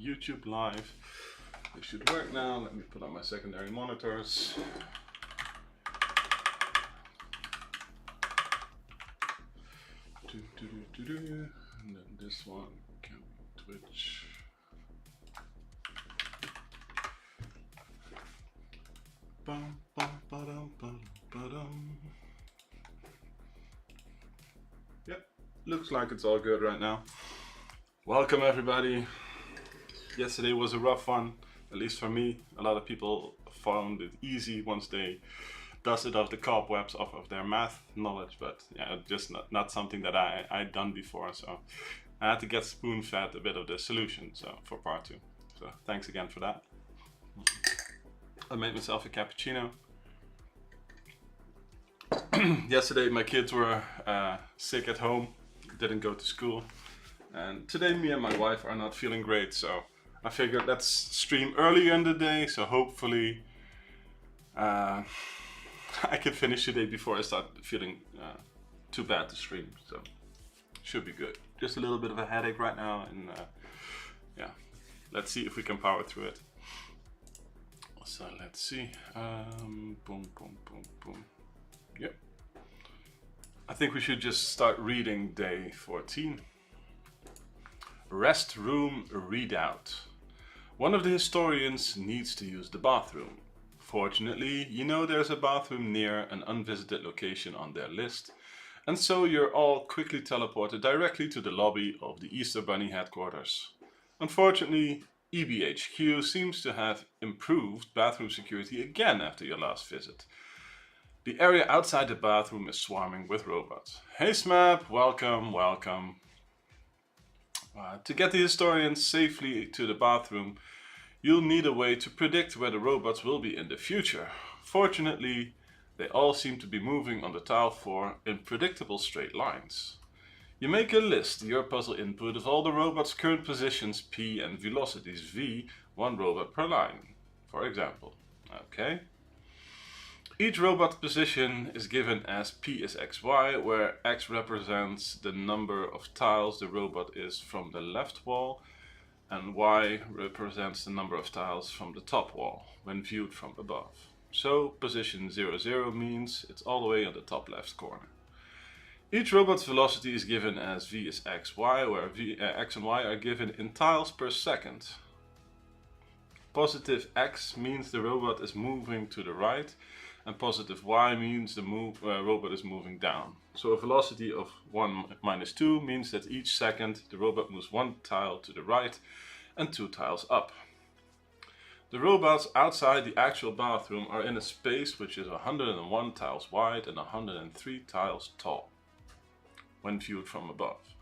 YouTube live. It should work now. Let me put on my secondary monitors. And then this one can be Twitch. Bum, bum, ba-dum, bum, ba-dum. Yep, looks like it's all good right now. Welcome everybody. Yesterday was a rough one, at least for me. A lot of people found it easy once they dusted off the cobwebs off of their math knowledge, but yeah, just not something that I'd done before, so I had to get spoon-fed a bit of the solution for part 2. So thanks again for that. I made myself a cappuccino. Yesterday my kids were sick at home, didn't go to school, and today me and my wife are not feeling great, so I figured let's stream earlier in the day, so hopefully I can finish today before I start feeling too bad to stream, so should be good. Just a little bit of a headache right now, and yeah, let's see if we can power through it. So let's see. Boom, boom, boom, boom. Yep. I think we should just start reading day 14. Restroom Redoubt. One of the historians needs to use the bathroom. Fortunately, you know there's a bathroom near an unvisited location on their list, and so you're all quickly teleported directly to the lobby of the Easter Bunny headquarters. Unfortunately, EBHQ seems to have improved bathroom security again after your last visit. The area outside the bathroom is swarming with robots. Hey Smap, welcome, welcome. To get the historians safely to the bathroom, you'll need a way to predict where the robots will be in the future. Fortunately, they all seem to be moving on the tile floor in predictable straight lines. You make a list, your puzzle input, of all the robots' current positions P and velocities V, one robot per line, for example. Okay. Each robot's position is given as P is XY, where X represents the number of tiles the robot is from the left wall, and Y represents the number of tiles from the top wall when viewed from above. So position 00 means it's all the way on the top left corner. Each robot's velocity is given as V is XY, where X and Y are given in tiles per second. Positive X means the robot is moving to the right, and positive Y means the robot is moving down. So a velocity of 1 minus 2 means that each second the robot moves 1 tile to the right and 2 tiles up. The robots outside the actual bathroom are in a space which is 101 tiles wide and 103 tiles tall when viewed from above.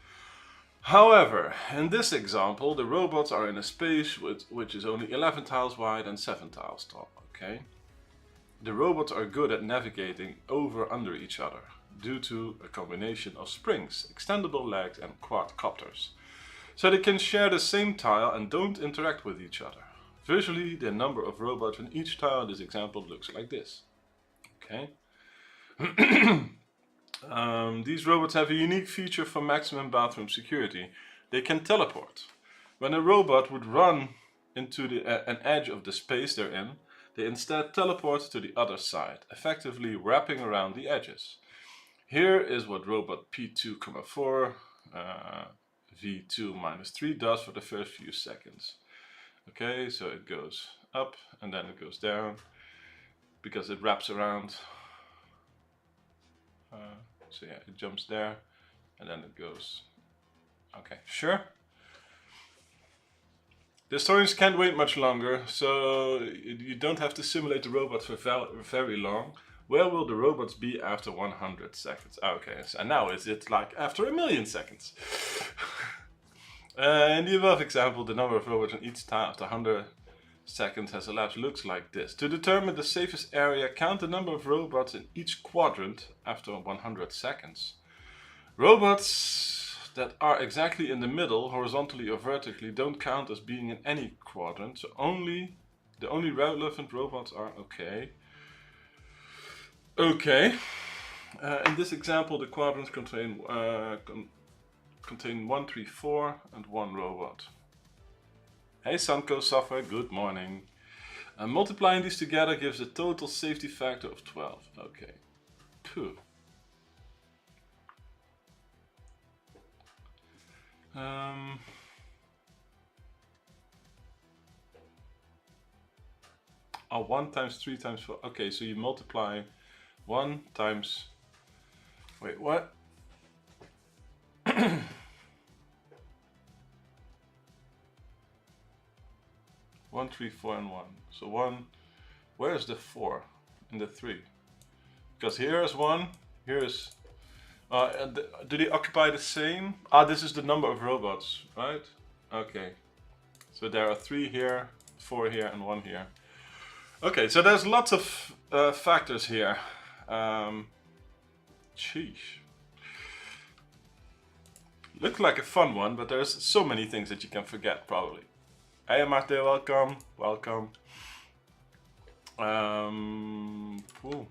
However, in this example, the robots are in a space which is only 11 tiles wide and 7 tiles tall. Okay? The robots are good at navigating over/under each other due to a combination of springs, extendable legs and quadcopters. So they can share the same tile and don't interact with each other. Visually, the number of robots in each tile in this example looks like this. Okay. These robots have a unique feature for maximum bathroom security. They can teleport. When a robot would run into an edge of the space they're in, they instead teleport to the other side, effectively wrapping around the edges. Here is what robot P2,4 V2 minus 3 does for the first few seconds. Okay, so it goes up and then it goes down because it wraps around. So yeah, it jumps there and then it goes. Okay, sure. The historians can't wait much longer, so you don't have to simulate the robot for very long. Where will the robots be after 100 seconds? Okay, so now is it like after 1,000,000 seconds? In the above example, the number of robots on each tile after 100 seconds has elapsed looks like this. To determine the safest area, count the number of robots in each quadrant after 100 seconds. Robots that are exactly in the middle, horizontally or vertically, don't count as being in any quadrant, so the only relevant robots are okay. In this example, the quadrants contain 1, 3, 4 and 1 robot. Hey Sunco Software, good morning. Multiplying these together gives a total safety factor of 12. Okay. Phew. Oh, 1 times 3 times 4. Okay, so you multiply 1 times... Wait, what? 1, 3, 4, and 1. So 1... Where is the 4 and the 3? Because here is 1, here is... do they occupy the same? Ah, this is the number of robots, right? Okay. So there are 3 here, 4 here, and 1 here. Okay, so there's lots of factors here. Sheesh. Looks like a fun one, but there's so many things that you can forget, probably. Hey Martin, welcome. Welcome. Cool.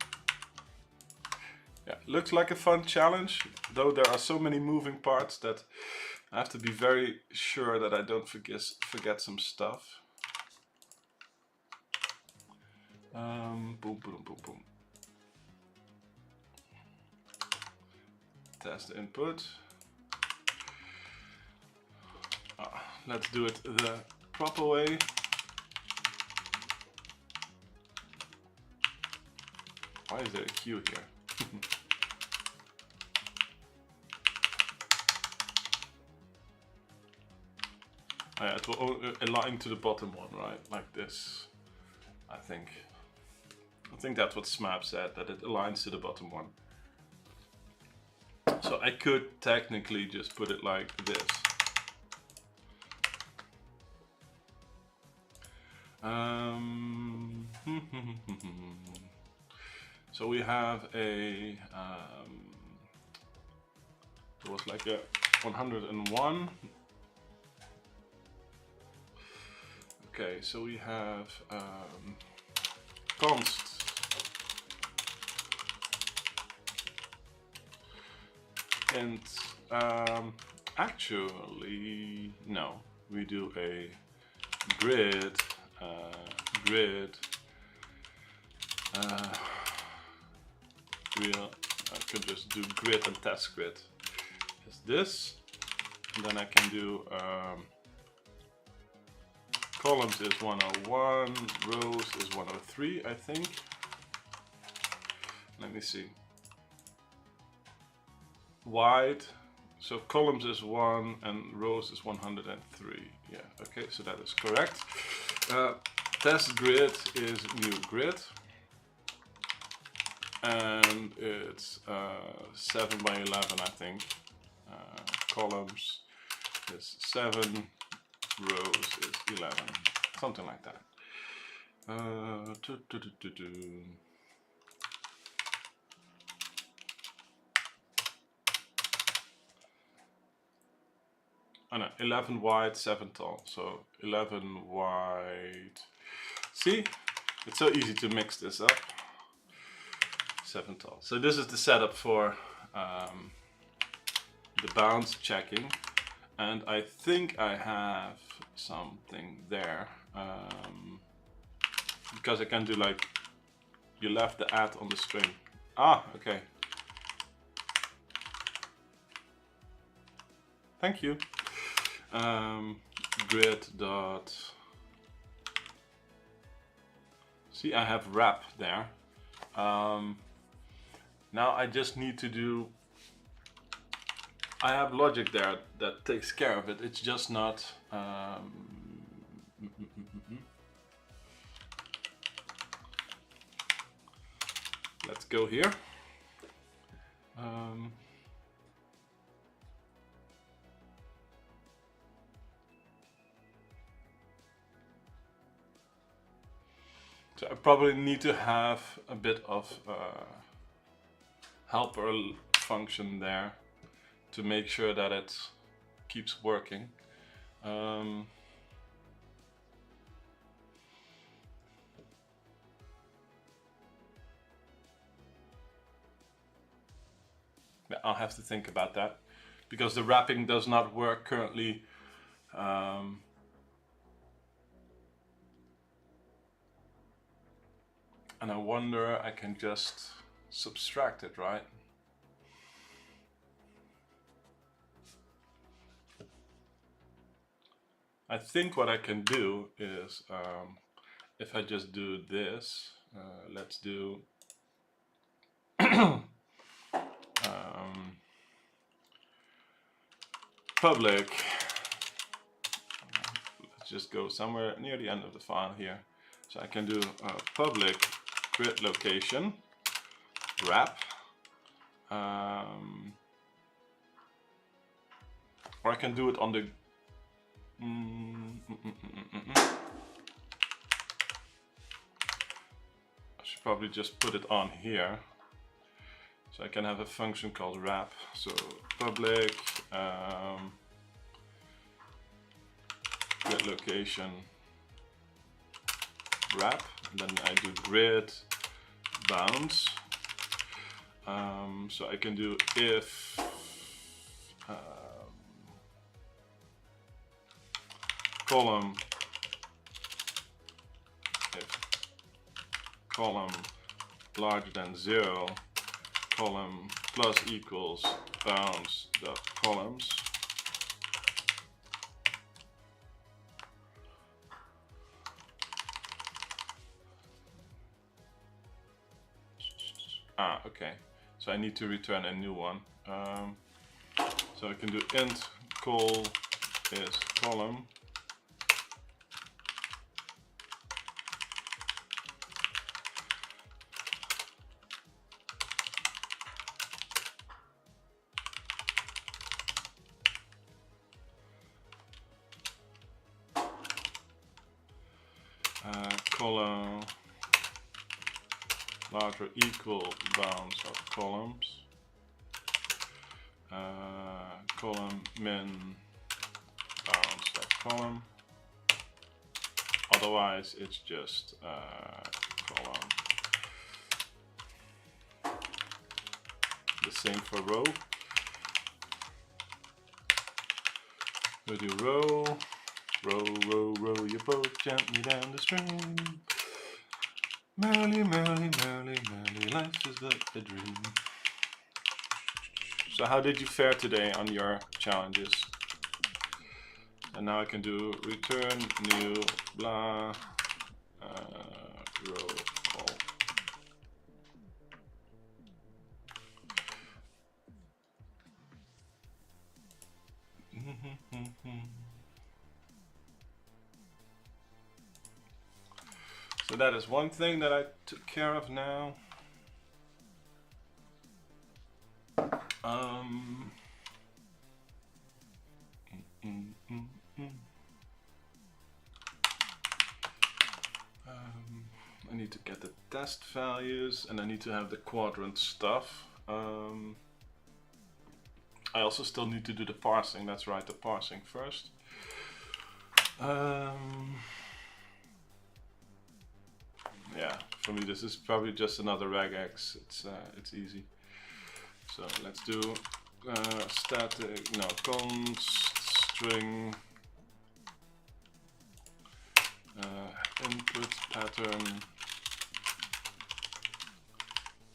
Yeah, looks like a fun challenge, though there are so many moving parts that I have to be very sure that I don't forget some stuff. Boom, boom, boom, boom. Test input. Let's do it the proper way. Why is there a queue here? Yeah, it will align to the bottom one, right? Like this, I think. I think that's what Smap said, that it aligns to the bottom one. So I could technically just put it like this. So we have a, it was like a 101. Okay, so we have const and actually no, we do a grid I could just do grid and test grid. Is this, and then I can do columns is 101, rows is 103, I think. Let me see. Wide, so columns is 1 and rows is 103. Yeah, okay, so that is correct. Test grid is new grid. And it's 7 by 11, I think. Columns is 7, rows is 11, something like that. Oh no, 11 wide, 7 tall. So 11 wide. See, it's so easy to mix this up. 7 tall. So this is the setup for the bounds checking, and I think I have something there because I can do like you left the add on the string. Ah, okay. Thank you. Grid dot. See, I have wrap there. Now I just need to do, I have logic there that takes care of it. It's just not, let's go here. So I probably need to have a bit of helper function there to make sure that it keeps working. I'll have to think about that because the wrapping does not work currently And I wonder, I can just subtract it, right? I think what I can do is, if I just do this, let's do public. Let's just go somewhere near the end of the file here. So I can do public grid location wrap, or I can do it on the I should probably just put it on here. So I can have a function called wrap. So public grid location wrap, and then I do grid bounds. So I can do if column, if column larger than 0, column plus equals bounds dot columns. Okay. So I need to return a new one. So I can do int col is column column larger equal bounds of columns, column min bounds of column, otherwise it's just column. The same for row. We do row, row, row, row your boat gently down the stream. Merrily, merrily, merrily, merrily, life is but a dream. So how did you fare today on your challenges? And now I can do return new blah row call. So that is one thing that I took care of now. I need to get the test values, and I need to have the quadrant stuff. I also still need to do the parsing. That's right, the parsing first. Yeah, for me this is probably just another regex. It's easy. So let's do static, no, const string input pattern.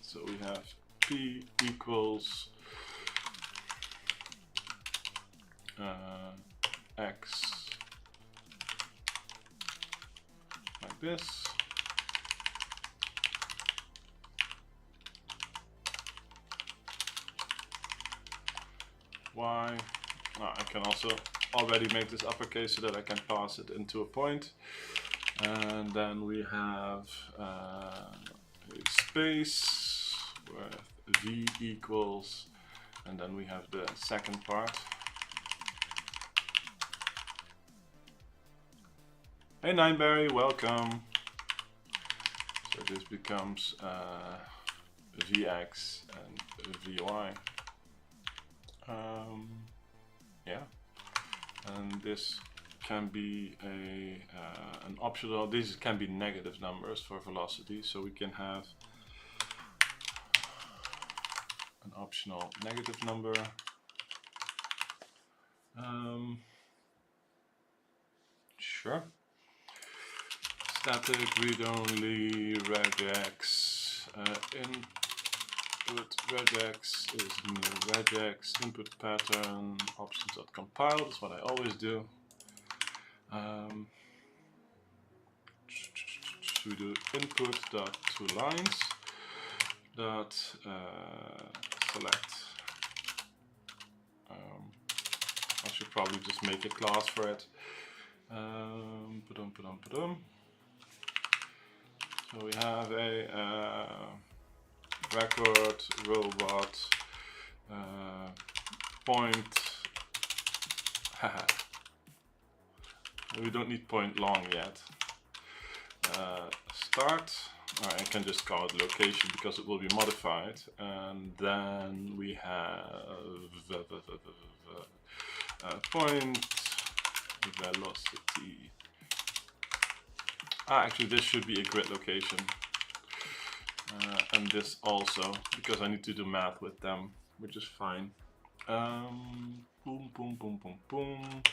So we have p equals x like this. Y. I can also already make this uppercase so that I can pass it into a point. And then we have a space with v equals, and then we have the second part. Hey Nineberry, welcome. So this becomes Vx and Vy. Yeah, and this can be an optional. These can be negative numbers for velocity, so we can have an optional negative number. Sure. static read-only regex input regex is new regex input pattern options.compile. That's what I always do. We do input dot two lines dot select. I should probably just make a class for it. So we have a record robot point. We don't need point long yet. Start. I can just call it location because it will be modified, and then we have point velocity. Actually, this should be a grid location, and this also, because I need to do math with them, which is fine. Boom, boom, boom, boom, boom.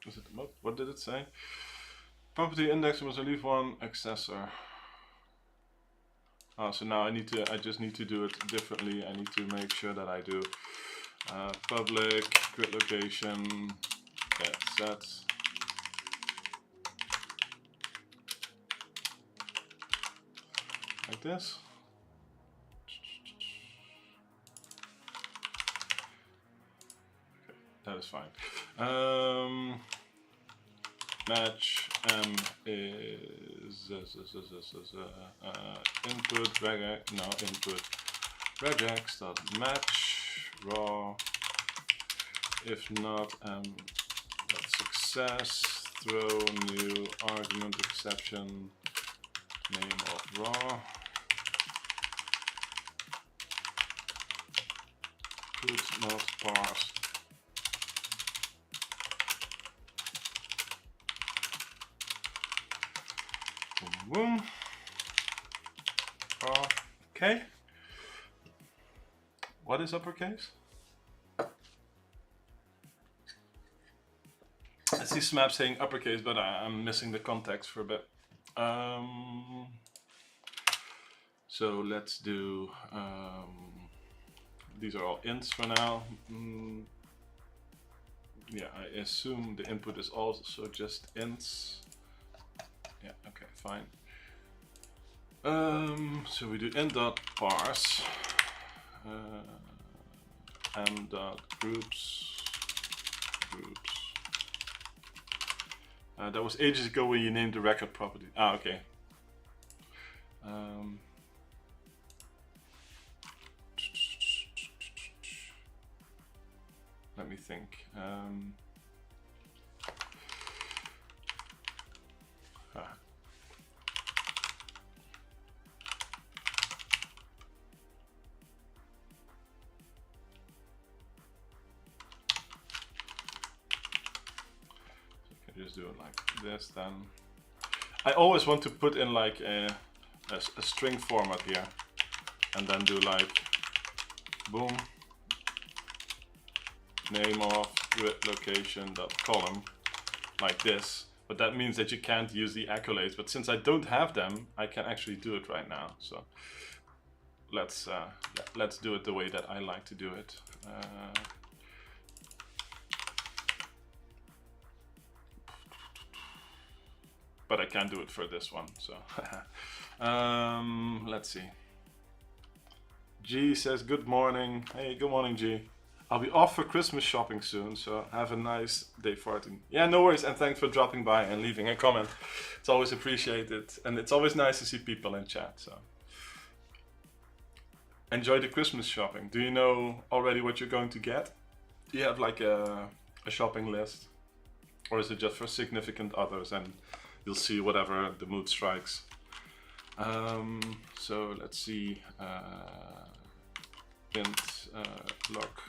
Is it the mode? What did it say? Property index must leave one accessor. Oh, so now I just need to do it differently. I need to make sure that I do public grid location get set. Like this. Okay, that is fine. Match m is input regex, no, input regex dot match raw. If not m dot success, throw new argument exception name of raw. Could not parse. Boom. Okay. What is uppercase? I see Smap saying uppercase, but I'm missing the context for a bit. So let's do. These are all ints for now. Yeah, I assume the input is also just ints. Yeah, okay, fine. So we do int dot parse m dot groups. That was ages ago when you named the record property. Ah, okay. Let me think. Just do it like this then. I always want to put in like a string format here and then do like boom name of grid location dot column like this, but that means that you can't use the accolades, but since I don't have them I can actually do it right now. So let's do it the way that I like to do it. But I can't do it for this one, so let's see. G says good morning. Hey, good morning, G. I'll be off for Christmas shopping soon, so have a nice day farting. Yeah, no worries, and thanks for dropping by and leaving a comment. It's always appreciated, and it's always nice to see people in chat. So enjoy the Christmas shopping. Do you know already what you're going to get? Do you have like a shopping list, or is it just for significant others and you'll see whatever the mood strikes. So let's see, int lock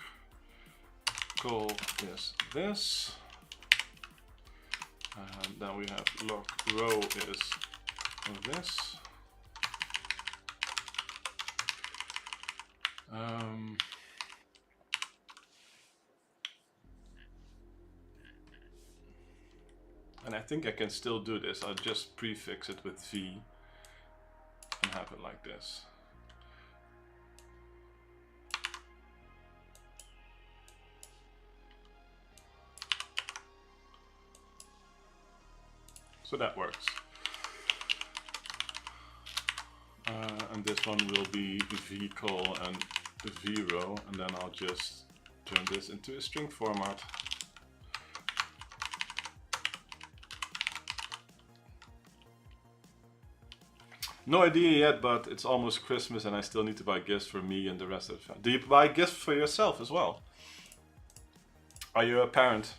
call is this, and then we have lock row is this. And I think I can still do this. I'll just prefix it with V and have it like this. So that works. And this one will be V call and V row, and then I'll just turn this into a string format. No idea yet, but it's almost Christmas and I still need to buy gifts for me and the rest of the family. Do you buy gifts for yourself as well? Are you a parent?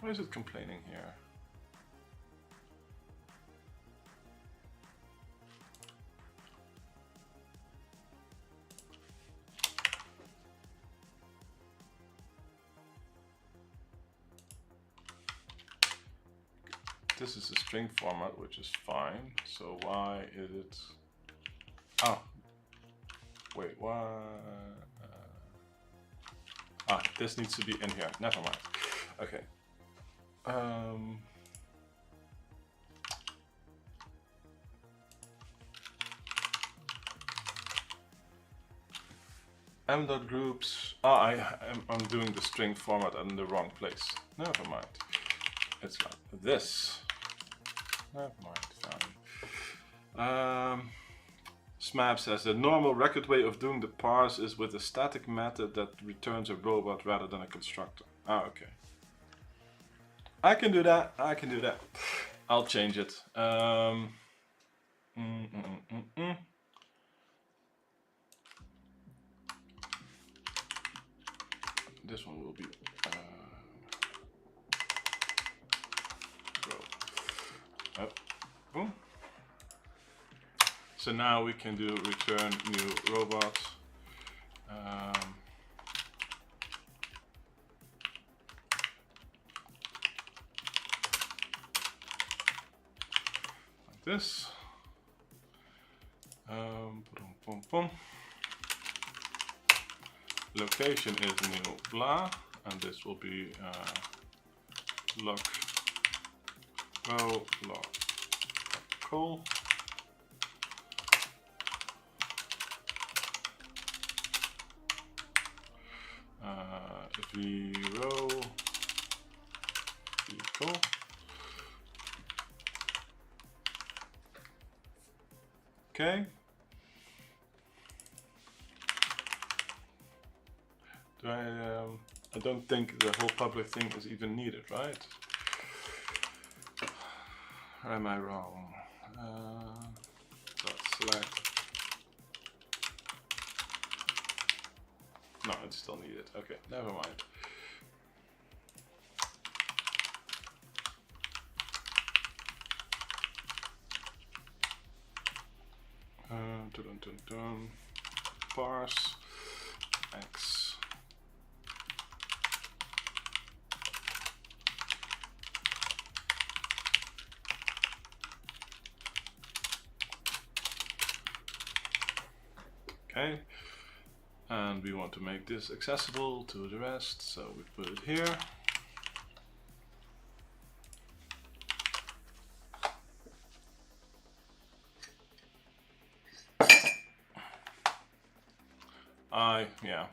Why is it complaining here? This is a string format, which is fine. So why is it? Oh, wait, why? This needs to be in here. Never mind. Okay. M.groups. I'm doing the string format in the wrong place. Never mind. It's like this. Never mind. Fine. Smab says the normal record way of doing the parse is with a static method that returns a robot rather than a constructor. Okay. I can do that. I can do that. I'll change it. This one will be boom. So now we can do return new robot. Like this. Location is new blah, and this will be lock row lock call. V row V call. Okay. I don't think the whole public thing is even needed, right? Or am I wrong? Select. No, it's still needed. Okay, never mind. Parse X. Okay, and we want to make this accessible to the rest, so we put it here. Yeah.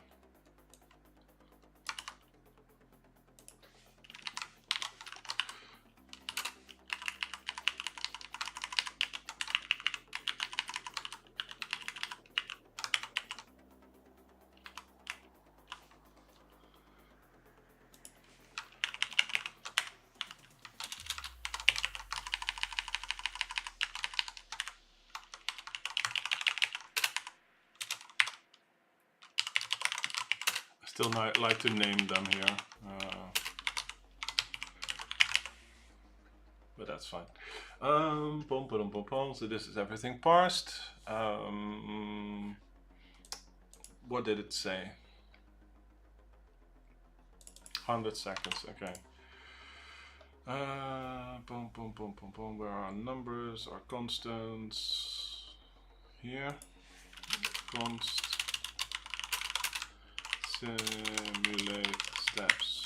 Still not like to name them here, but that's fine. So this is everything parsed. What did it say? 100 seconds, okay. Where are our numbers, our constants? Here. Const simulate steps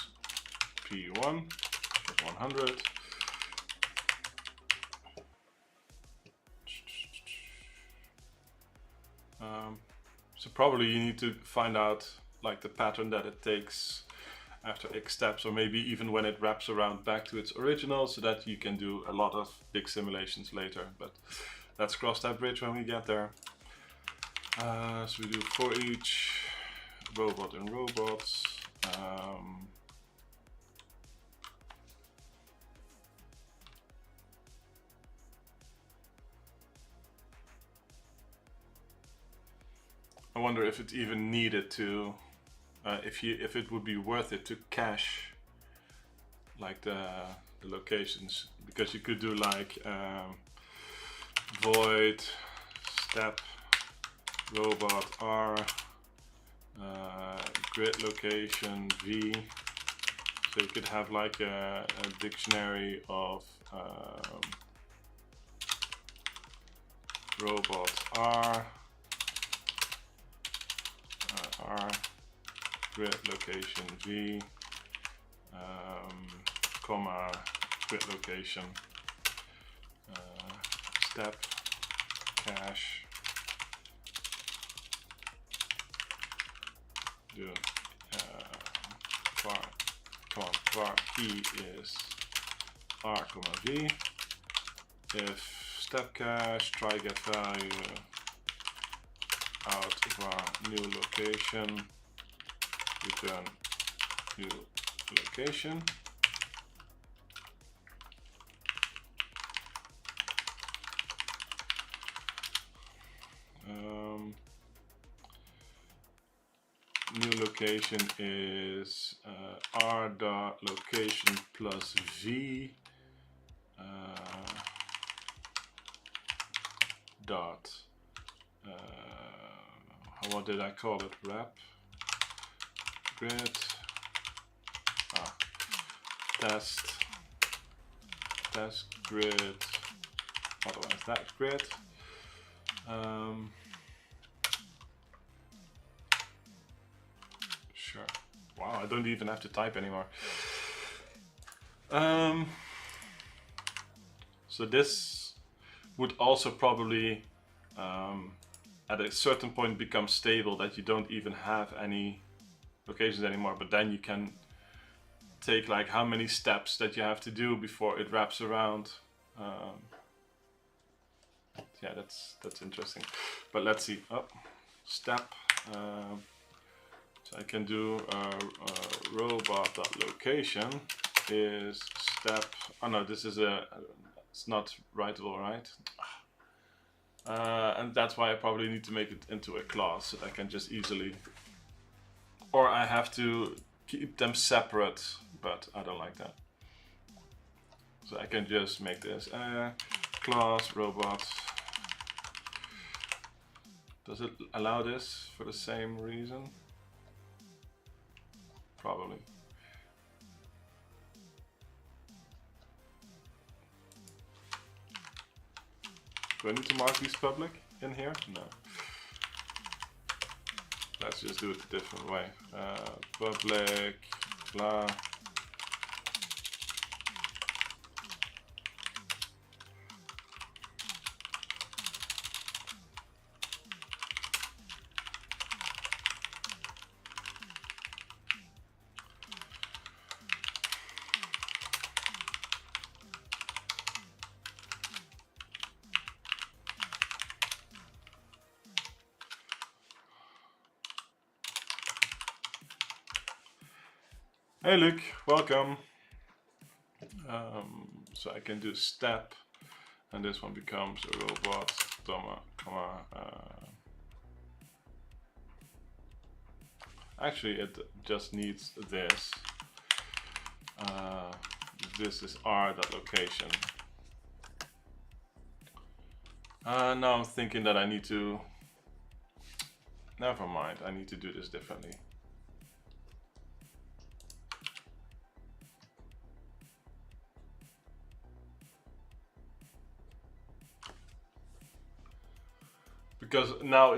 P1 is 100. So probably you need to find out like the pattern that it takes after X steps, or maybe even when it wraps around back to its original, so that you can do a lot of big simulations later. But let's cross that bridge when we get there. So we do for each robot and robots. I wonder if it even needed to, if it would be worth it to cache like the locations, because you could do like void step robot R grid location V, so you could have like a dictionary of robot R grid location V, comma grid location step cache. Do var key is R, V. If step cache, try get value out of our new location, return new location. New location is R dot location plus V dot what did I call it? Wrap grid test grid, otherwise that grid. Sure. Wow, I don't even have to type anymore. So this would also probably at a certain point become stable, that you don't even have any locations anymore, but then you can take like how many steps that you have to do before it wraps around. Yeah, that's interesting. But let's see. Oh, step. So I can do robot.location is step. Oh no, this is it's not writable, right? And that's why I probably need to make it into a class, so that I can just easily, or I have to keep them separate, but I don't like that. So I can just make this class robot. Does it allow this for the same reason? Probably. Do I need to mark these public in here? No. Let's just do it a different way. Public, blah. Hey Luke, welcome. So I can do step, and this one becomes a robot, comma. actually it just needs this. This is r.location. Now I'm thinking that I need to, never mind, I need to do this differently. Because now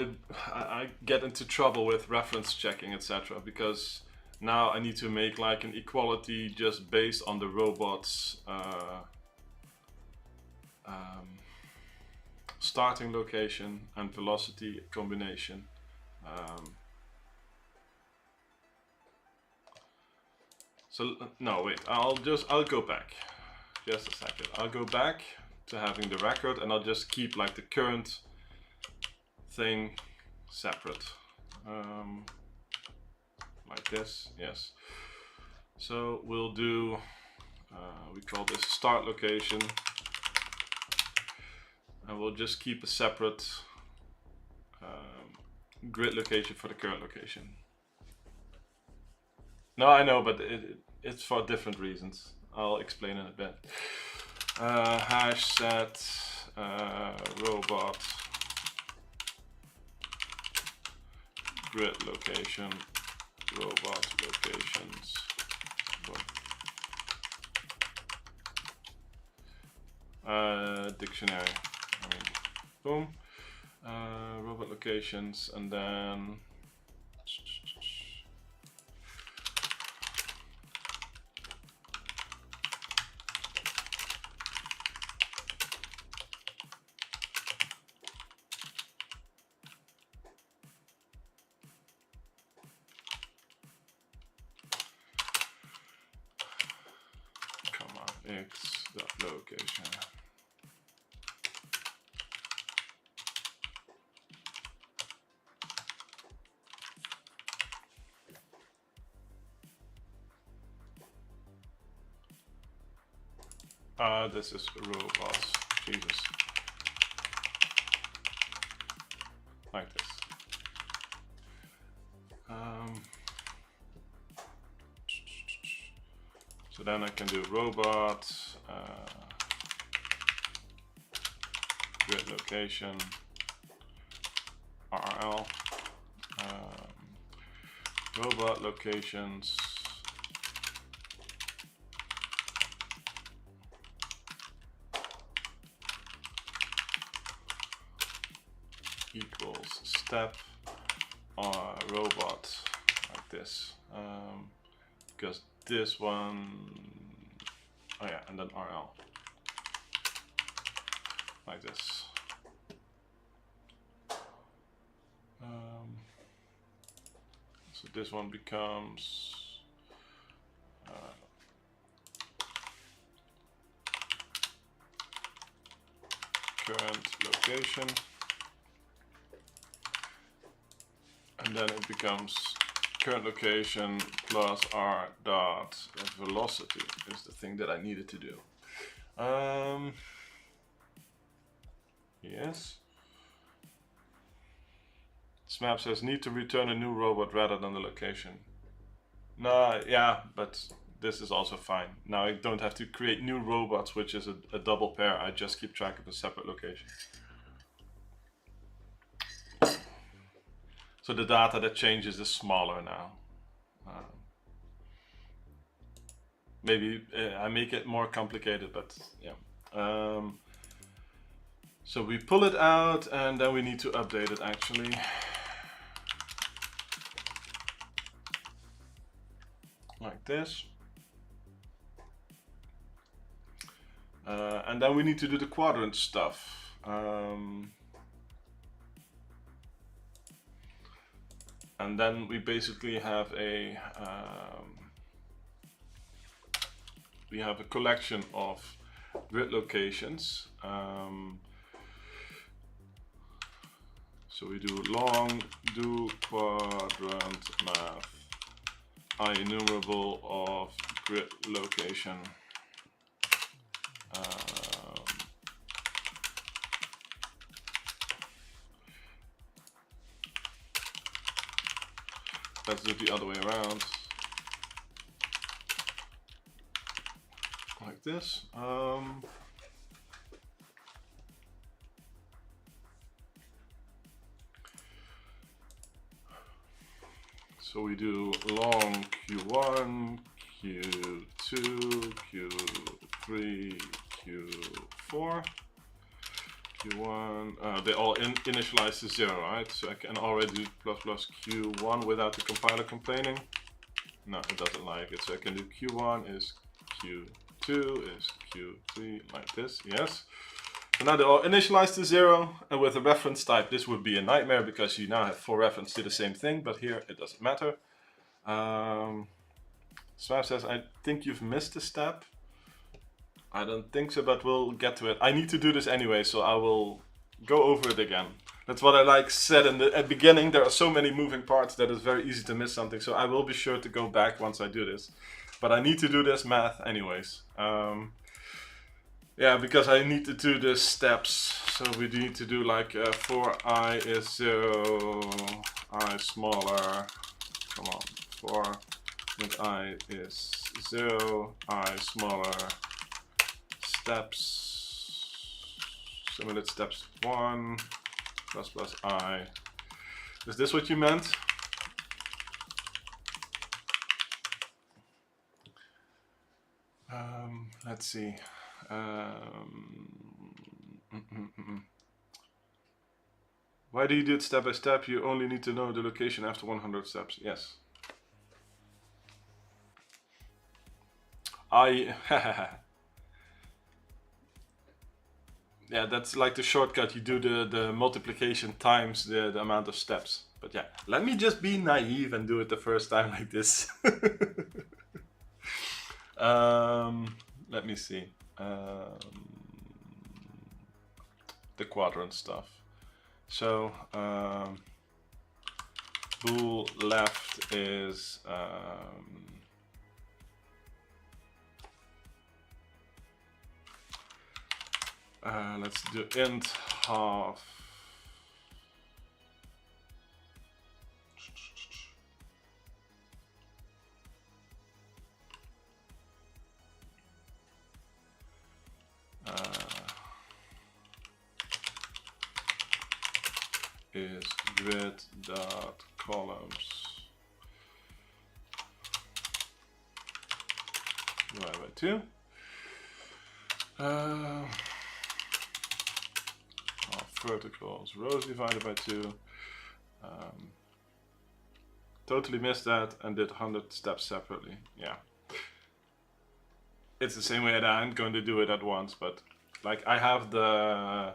I get into trouble with reference checking, etc. Because now I need to make like an equality just based on the robot's starting location and velocity combination. So no, wait, I'll go back. Just a second. I'll go back to having the record, and I'll just keep like the current thing separate. Like this, yes. So we'll do, we call this start location, and we'll just keep a separate grid location for the current location. No, I know, but it's for different reasons. I'll explain in a bit. Hash set robot grid location, robot locations. Dictionary. Boom. Robot locations, and then x.location. This is robots. Jesus. Like this. So then I can do robot, grid location, RL, robot locations, equals step robot, like this, because this one, oh yeah, and then RL, like this. So this one becomes current location, and then it becomes current location plus r dot velocity is the thing that I needed to do. Yes. Smap says need to return a new robot rather than the location. No, yeah, but this is also fine. Now I don't have to create new robots, which is a double pair. I just keep track of a separate location. So the data that changes is smaller now. Maybe I make it more complicated, but yeah. So we pull it out, and then we need to update it actually. Like this. And then we need to do the quadrant stuff. And then we basically have a collection of grid locations. So we do long do quadrant math IEnumerable of grid location. let's do it the other way around. Like this. So we do long Q1, Q2, Q3, Q4, Q1. They all initialize to 0, right? So I can already do plus plus Q1 without the compiler complaining. No, it doesn't like it. So I can do Q1 is Q2 is Q3 like this. Yes. So now they're all initialized to 0, and with a reference type this would be a nightmare because you now have 4 references to the same thing, but here it doesn't matter. Swav says, I think you've missed a step. I don't think so, but we'll get to it. I need to do this anyway, so I will go over it again. That's what I said in the beginning. There are so many moving parts that it's very easy to miss something, so I will be sure to go back once I do this. But I need to do this math anyways. Yeah, because I need to do the steps. So we need to do like for I is 0, I smaller. Come on, for with I is 0, I smaller. Steps. Simulate steps 1 plus plus I. Is this what you meant? Let's see. Why do you do it step by step? You only need to know the location after 100 steps. Yes. Yeah, that's like the shortcut. You do the multiplication times the amount of steps. But yeah, let me just be naive and do it the first time like this. Let me see. The quadrant stuff. So bool left is let's do int half. Is grid dot columns divided by 2. Verticals rows divided by 2. Totally missed that and did 100 steps separately. Yeah, it's the same way that I'm going to do it at once, but like I have the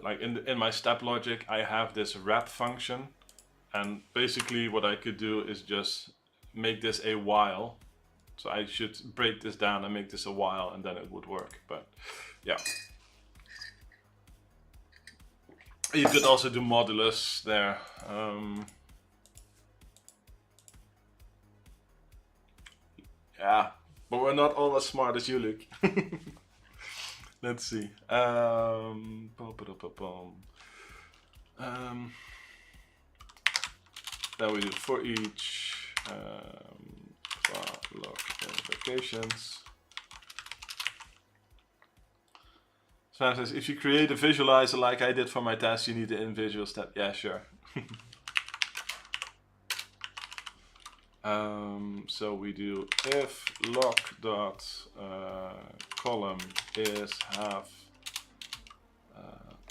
like in my step logic, I have this wrap function, and basically what I could do is just make this a while. So I should break this down and make this a while, and then it would work. But yeah, you could also do modulus there. Yeah, but we're not all as smart as you, Luke. Let's see. Then we do for each log invocations. Sven says, if you create a visualizer like I did for my task, you need the in-visual step. Yeah, sure. So we do if log dot column is half.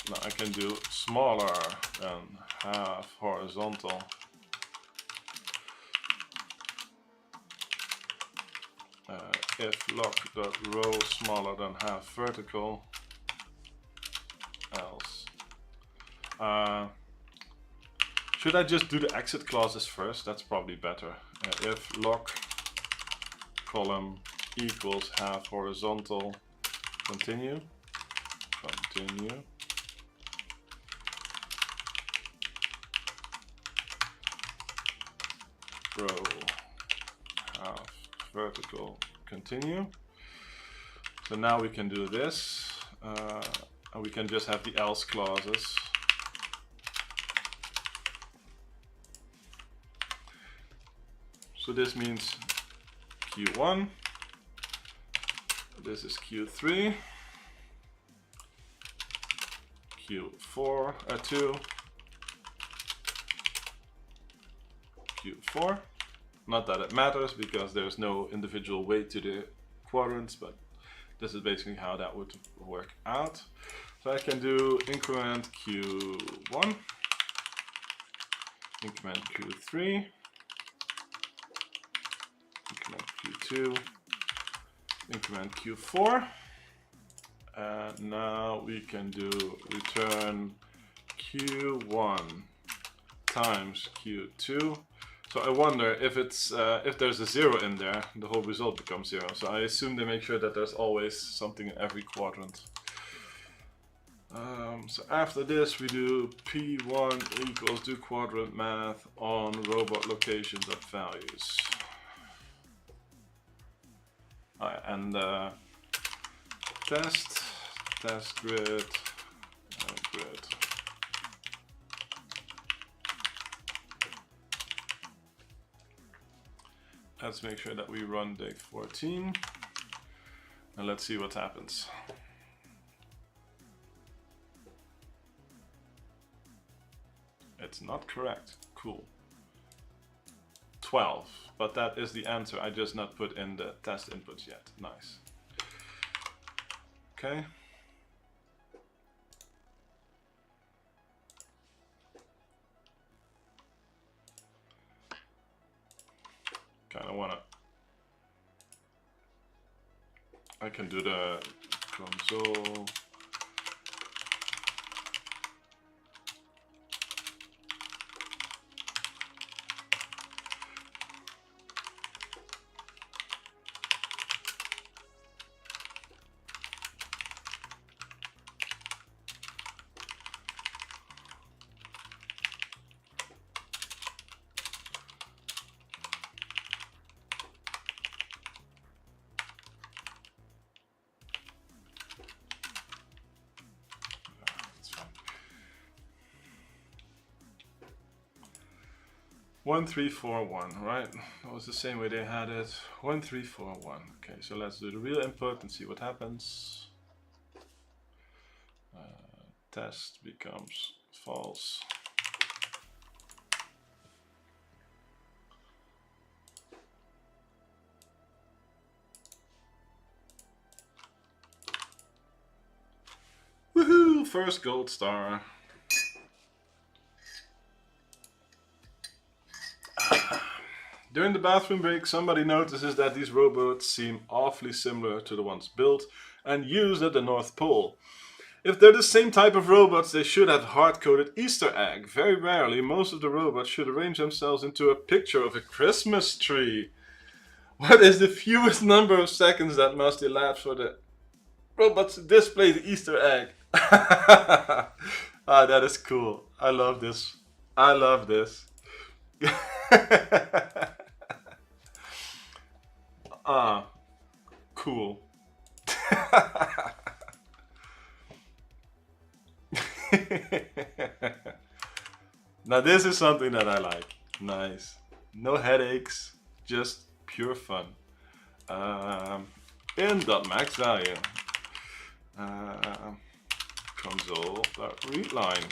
No, I can do smaller than half horizontal. If log dot row smaller than half vertical. Else. Should I just do the exit clauses first? That's probably better. If log column equals half horizontal, continue. Row half vertical, continue. So now we can do this, and we can just have the else clauses. So this means Q1. This is Q3. Q4, 2. Q4. Not that it matters because there's no individual weight to the quadrants, but this is basically how that would work out. So I can do increment Q1, increment Q3, increment Q2, increment Q4, and now we can do return Q1 times Q2. So I wonder if it's if there's a 0 in there, the whole result becomes 0. So I assume they make sure that there's always something in every quadrant. So after this we do P1 equals do quadrant math on robot locations of values. And test grid, grid. Let's make sure that we run day 14 and let's see what happens. It's not correct. Cool. 12, but that is the answer. I just not put in the test inputs yet. Nice. Okay. Kind of wanna. I can do the console. One, 3, 4, 1, right? That was the same way they had it. 1, 3, 4, 1. Okay, so let's do the real input and see what happens. Test becomes false. Woohoo! First gold star. During the bathroom break, somebody notices that these robots seem awfully similar to the ones built and used at the North Pole. If they're the same type of robots, they should have hard-coded Easter egg. Very rarely, most of the robots should arrange themselves into a picture of a Christmas tree. What is the fewest number of seconds that must elapse for the robots to display the Easter egg? Ah, that is cool. I love this. I love this. Ah, cool. Now this is something that I like. Nice. No headaches, just pure fun. In .max value. Console.readline.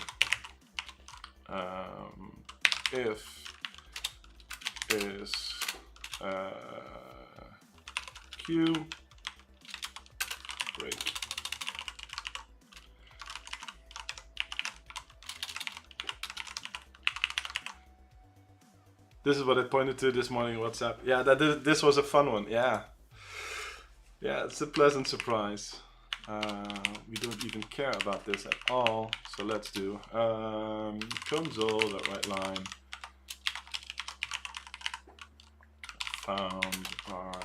If is Q break. This is what I pointed to this morning in WhatsApp. Yeah, this was a fun one. Yeah, it's a pleasant surprise. We don't even care about this at all. So let's do console.writeline found our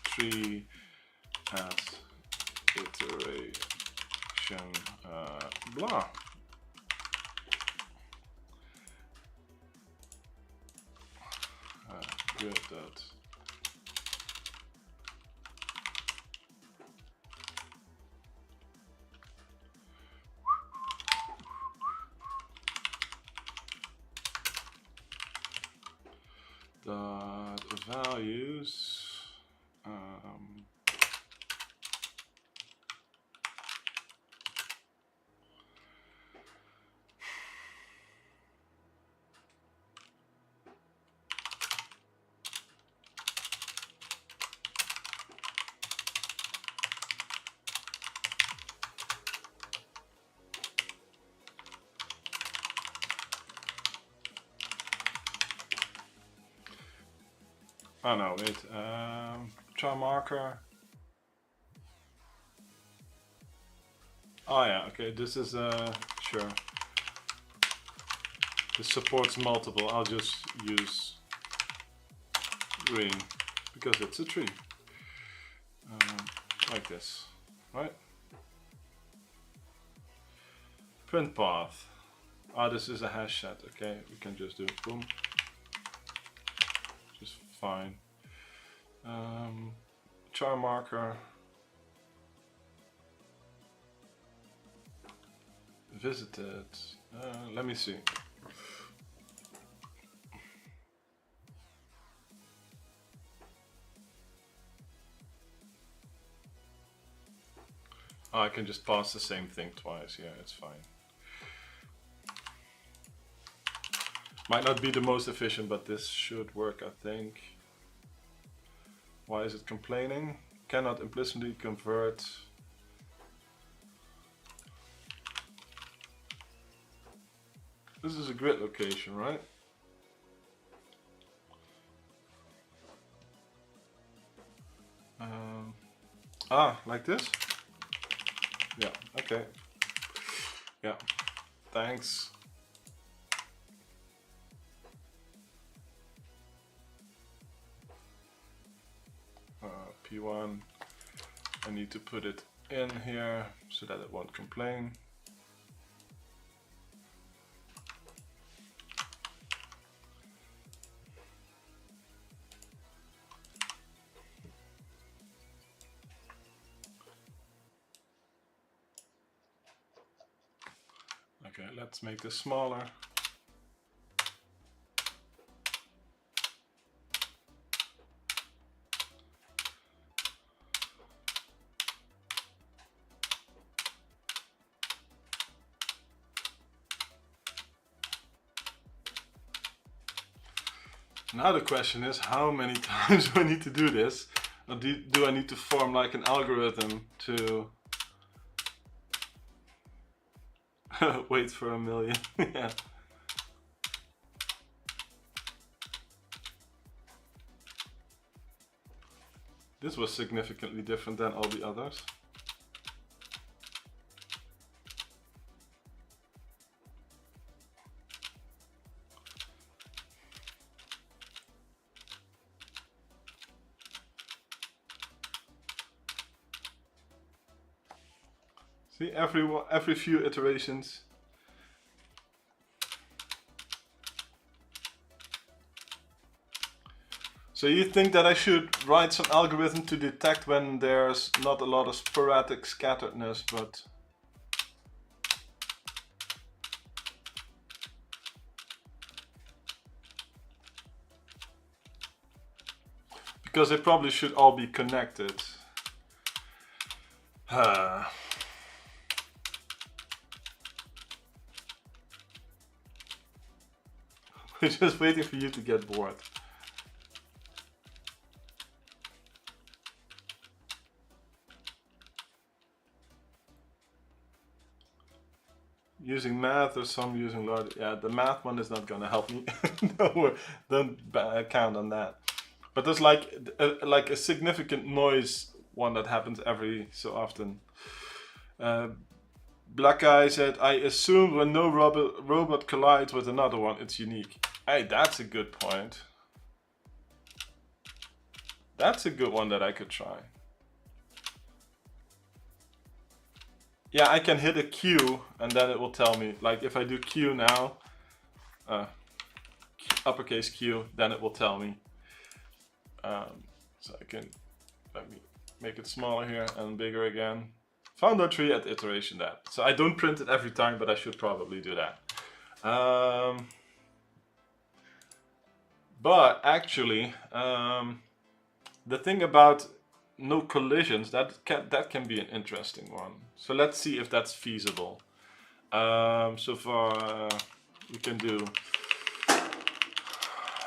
tree at iteration blah. Good that. values. Oh no, wait. Char marker. Oh yeah, okay. This is sure. This supports multiple. I'll just use green because it's a tree. Like this, right? Print path. Ah, this is a hash set. Okay, we can just do boom. Just fine. Char marker. Visited. Let me see. Oh, I can just pass the same thing twice. Yeah, it's fine. Might not be the most efficient, but this should work, I think. Why is it complaining? Cannot implicitly convert. This is a grid location, right? Like this? Yeah, okay. Yeah, thanks. P1, I need to put it in here so that it won't complain. Okay, let's make this smaller. Now the question is, how many times do I need to do this? Or do I need to form like an algorithm to wait for a million? Yeah. This was significantly different than all the others. See, every few iterations. So you think that I should write some algorithm to detect when there's not a lot of sporadic scatteredness, but because they probably should all be connected. We're just waiting for you to get bored. Using math or some using large. Yeah, the math one is not gonna help me. No, don't count on that. But there's like a significant noise one that happens every so often. Black Guy said, I assume when no robot collides with another one, it's unique. Hey, that's a good point. That's a good one that I could try. Yeah, I can hit a Q and then it will tell me. Like if I do Q now, uppercase Q, then it will tell me. So I can, let me make it smaller here and bigger again. Found our tree at iteration that. So I don't print it every time, but I should probably do that. But actually, the thing about no collisions, that can be an interesting one. So let's see if that's feasible. So far we can do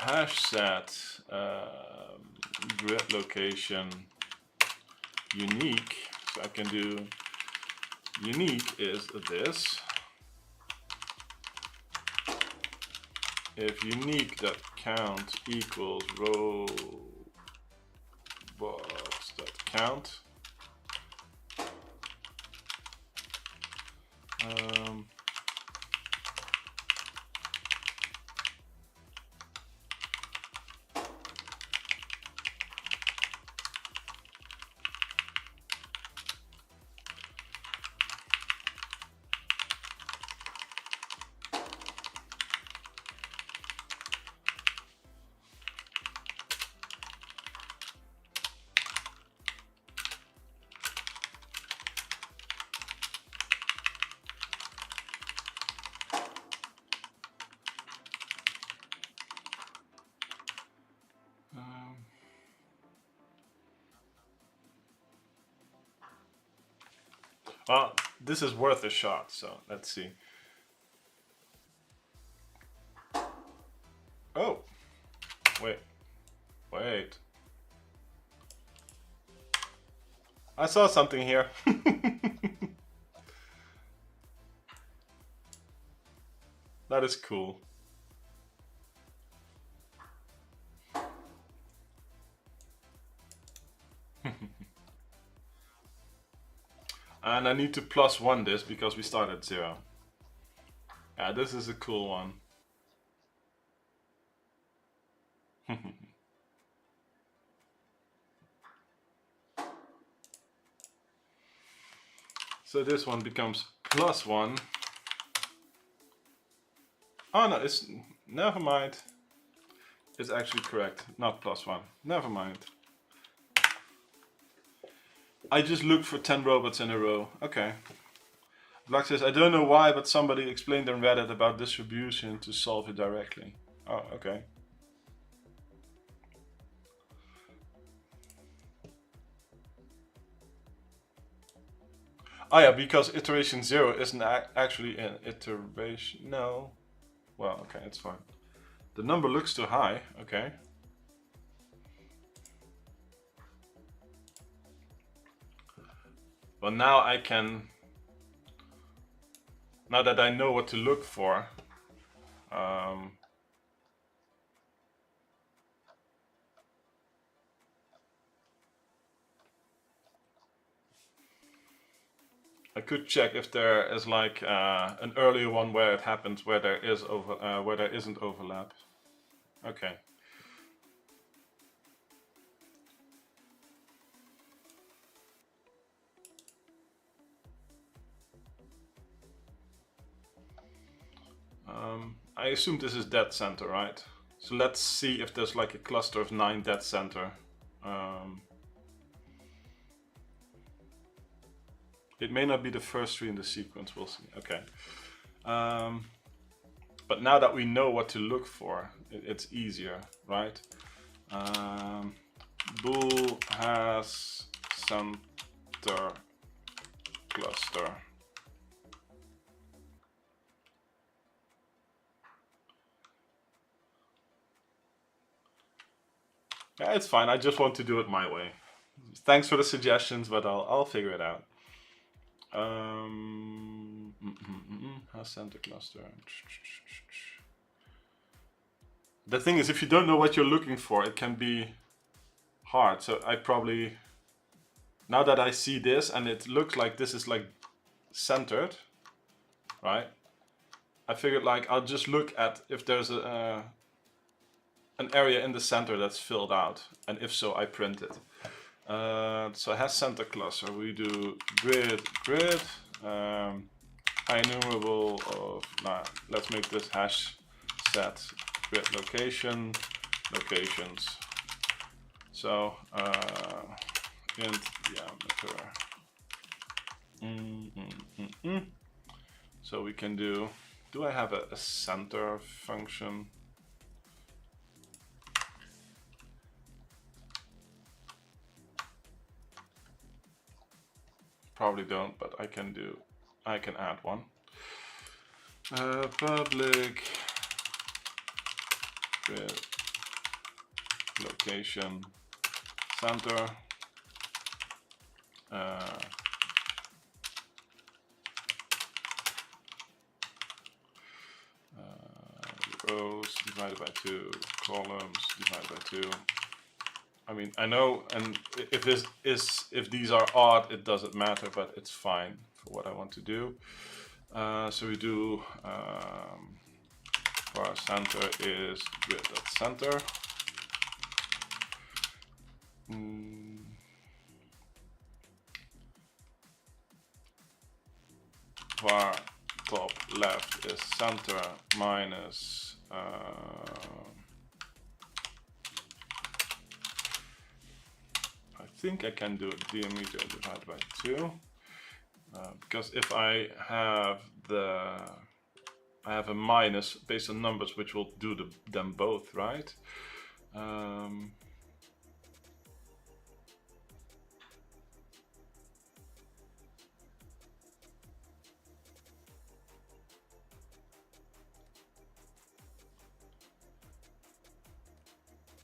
hash set grid location unique. So I can do unique is this. If unique.count equals row box.count. Well, this is worth a shot, so let's see. Oh, wait. I saw something here. That is cool. And I need to +1 this because we start at 0. Yeah, this is a cool one. So this one becomes +1. Oh no, it's never mind. It's actually correct, not +1. Never mind. I just looked for 10 robots in a row. Okay. Black says, I don't know why, but somebody explained on Reddit about distribution to solve it directly. Oh, okay. Oh yeah, because iteration 0 isn't actually an iteration. No. Well, okay, it's fine. The number looks too high. Okay. Well, now I can... Now that I know what to look for, I could check if there is like an earlier one where it happens where there is where there isn't overlap. Okay. I assume this is dead center, right? So let's see if there's like a cluster of 9 dead center. It may not be the first 3 in the sequence, we'll see. Okay. But now that we know what to look for, it's easier, right? Bool has center cluster. Yeah, it's fine. I just want to do it my way. Thanks for the suggestions, but I'll figure it out. Has center cluster. The thing is, if you don't know what you're looking for, it can be hard. So I probably, now that I see this and it looks like this is like centered, right? I figured like I'll just look at if there's an area in the center that's filled out, and if so, I print it. So it has center cluster. We do grid, enumerable of, let's make this hash set grid location, locations. So int diameter. So we can do I have a center function? probably don't, but I can add one. Public with location center. Rows divided by 2, columns divided by 2. I mean, I know, and if these are odd, it doesn't matter, but it's fine for what I want to do. So we do var center is grid.center. Var top left is center minus I think I can do diameter divided by 2 because if I have a minus based on numbers, which will do them both, right?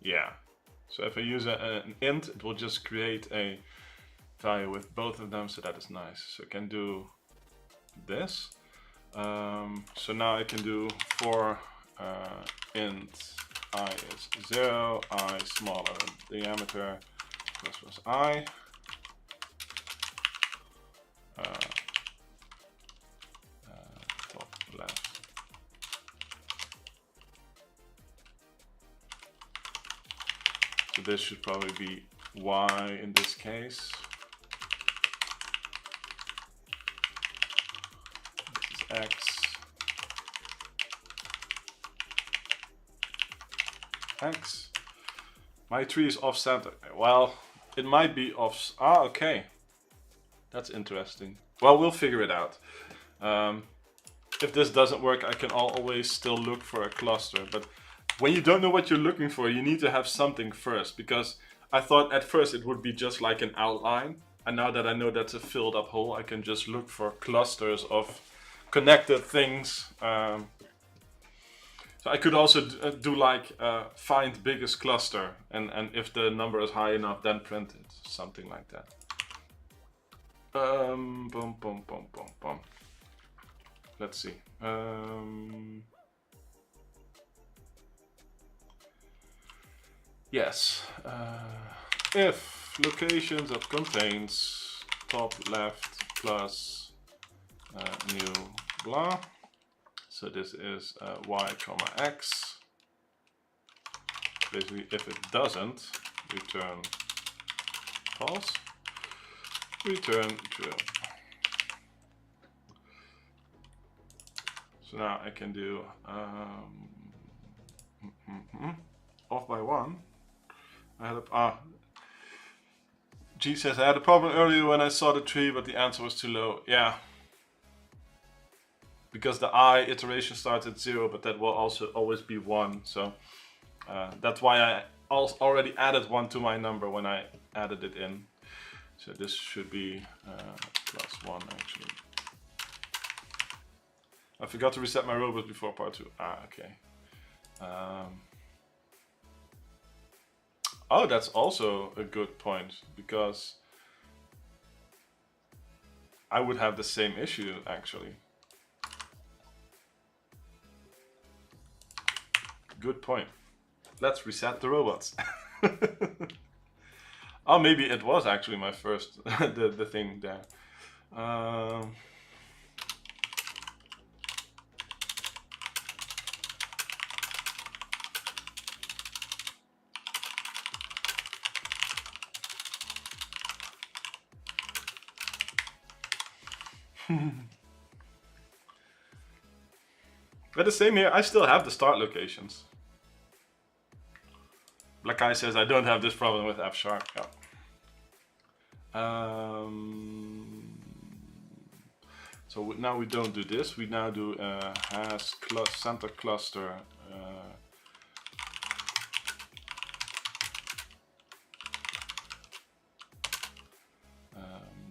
Yeah, so if I use an int, it will just create a value with both of them, so that is nice. So I can do this. So now I can do for int I is 0, I smaller than diameter plus I. Top left. So this should probably be y in this case. This is x. X. My tree is off center. Well, it might be off. Ah, okay. That's interesting. Well, we'll figure it out. If this doesn't work, I can always still look for a cluster, but when you don't know what you're looking for, you need to have something first, because I thought at first it would be just like an outline, and now that I know that's a filled up hole, I can just look for clusters of connected things. So I could also do like find biggest cluster, and if the number is high enough, then print it, something like that. Boom, boom, boom, boom, boom. Let's see. Yes, if locations that contains top left plus new blah. So this is y comma x. Basically, if it doesn't, return false, return true. So now I can do off by 1. I had G says I had a problem earlier when I saw the tree, but the answer was too low. Yeah, because the I iteration starts at 0, but that will also always be 1. So that's why I already added 1 to my number when I added it in. So this should be plus 1 actually. I forgot to reset my robot before part 2. Ah, okay. Oh, that's also a good point, because I would have the same issue actually. Good point. Let's reset the robots. Oh, maybe it was actually my first the thing there. But the same here, I still have the start locations. Black Eye says I don't have this problem with F#. Yeah. So now we don't do this. We now do has center cluster.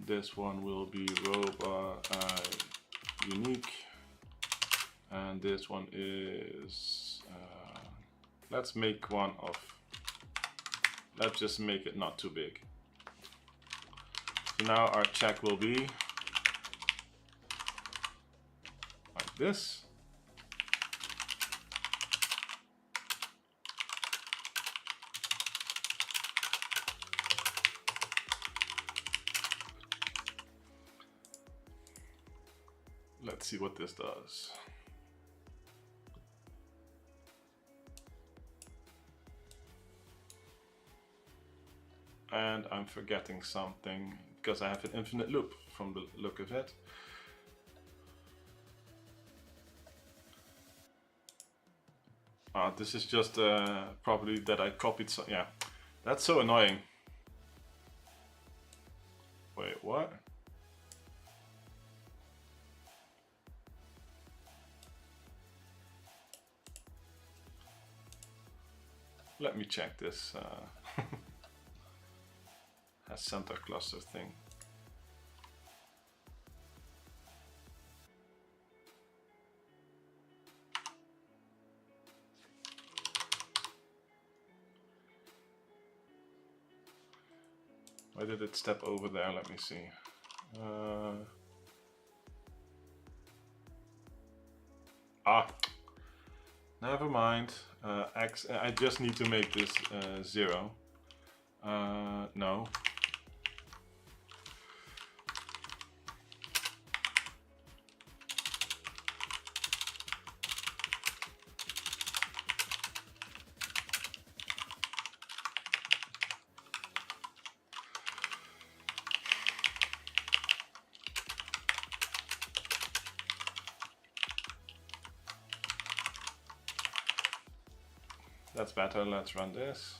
This one will be unique, and this one is let's make one of, let's just make it not too big. So now our check will be like this. Let's see what this does. And I'm forgetting something because I have an infinite loop from the look of it. This is just a property that I copied. So yeah, that's so annoying. Wait, what? Let me check this has center cluster thing. Why did it step over there? Let me see. Never mind. X. I just need to make this 0. No. That's better. Let's run this.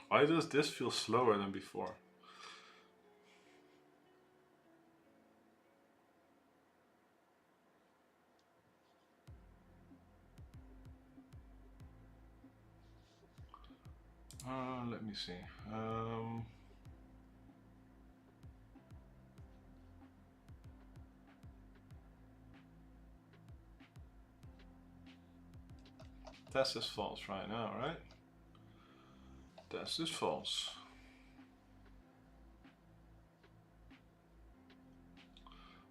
Why does this feel slower than before? Let me see. Test is false right now, right? Test is false.